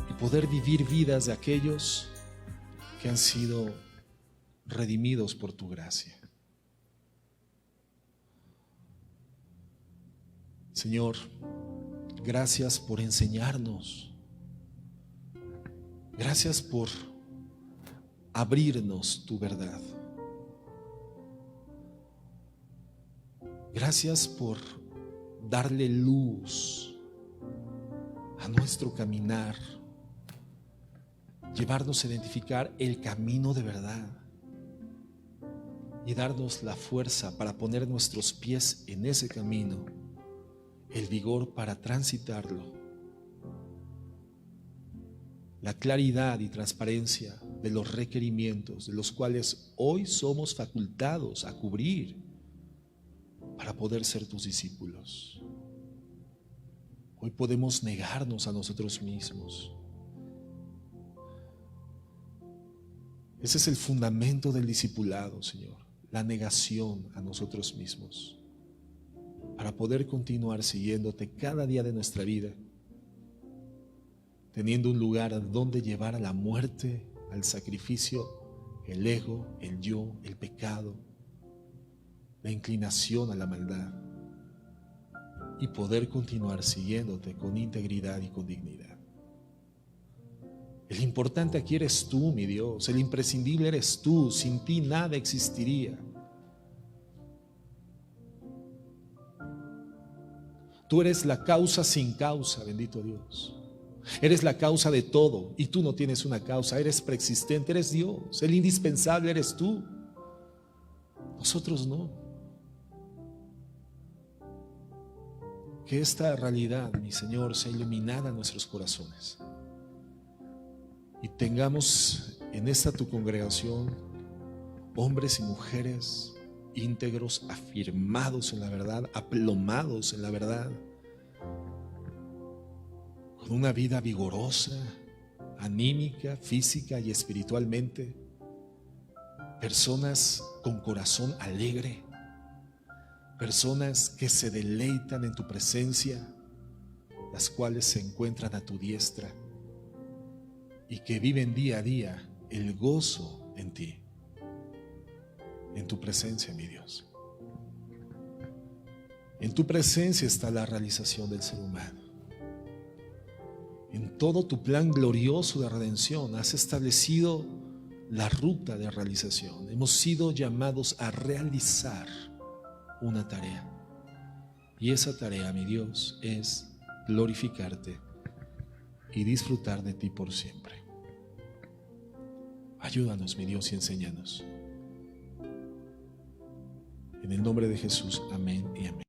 y poder vivir vidas de aquellos que han sido redimidos por tu gracia. Señor, gracias por enseñarnos. Gracias por abrirnos tu verdad. Gracias por darle luz a nuestro caminar, llevarnos a identificar el camino de verdad y darnos la fuerza para poner nuestros pies en ese camino, el vigor para transitarlo, la claridad y transparencia de los requerimientos de los cuales hoy somos facultados a cubrir para poder ser tus discípulos. Hoy podemos negarnos a nosotros mismos. Ese es el fundamento del discipulado, Señor, la negación a nosotros mismos, para poder continuar siguiéndote cada día de nuestra vida, teniendo un lugar a donde llevar a la muerte, al sacrificio, el ego, el yo, el pecado, la inclinación a la maldad, y poder continuar siguiéndote con integridad y con dignidad. El importante aquí eres tú, mi Dios, el imprescindible eres tú, sin ti nada existiría. Tú eres la causa sin causa, bendito Dios. Eres la causa de todo y tú no tienes una causa, eres preexistente, eres Dios, el indispensable eres tú. Nosotros no. Que esta realidad, mi Señor, sea iluminada en nuestros corazones y tengamos en esta tu congregación hombres y mujeres íntegros, afirmados en la verdad, aplomados en la verdad, con una vida vigorosa, anímica, física y espiritualmente, personas con corazón alegre, personas que se deleitan en tu presencia, las cuales se encuentran a tu diestra y que viven día a día el gozo en ti, en tu presencia, mi Dios. En tu presencia está la realización del ser humano. En todo tu plan glorioso de redención has establecido la ruta de realización. Hemos sido llamados a realizar una tarea, y esa tarea, mi Dios, es glorificarte y disfrutar de ti por siempre. Ayúdanos, mi Dios, y enséñanos. En el nombre de Jesús, amén y amén.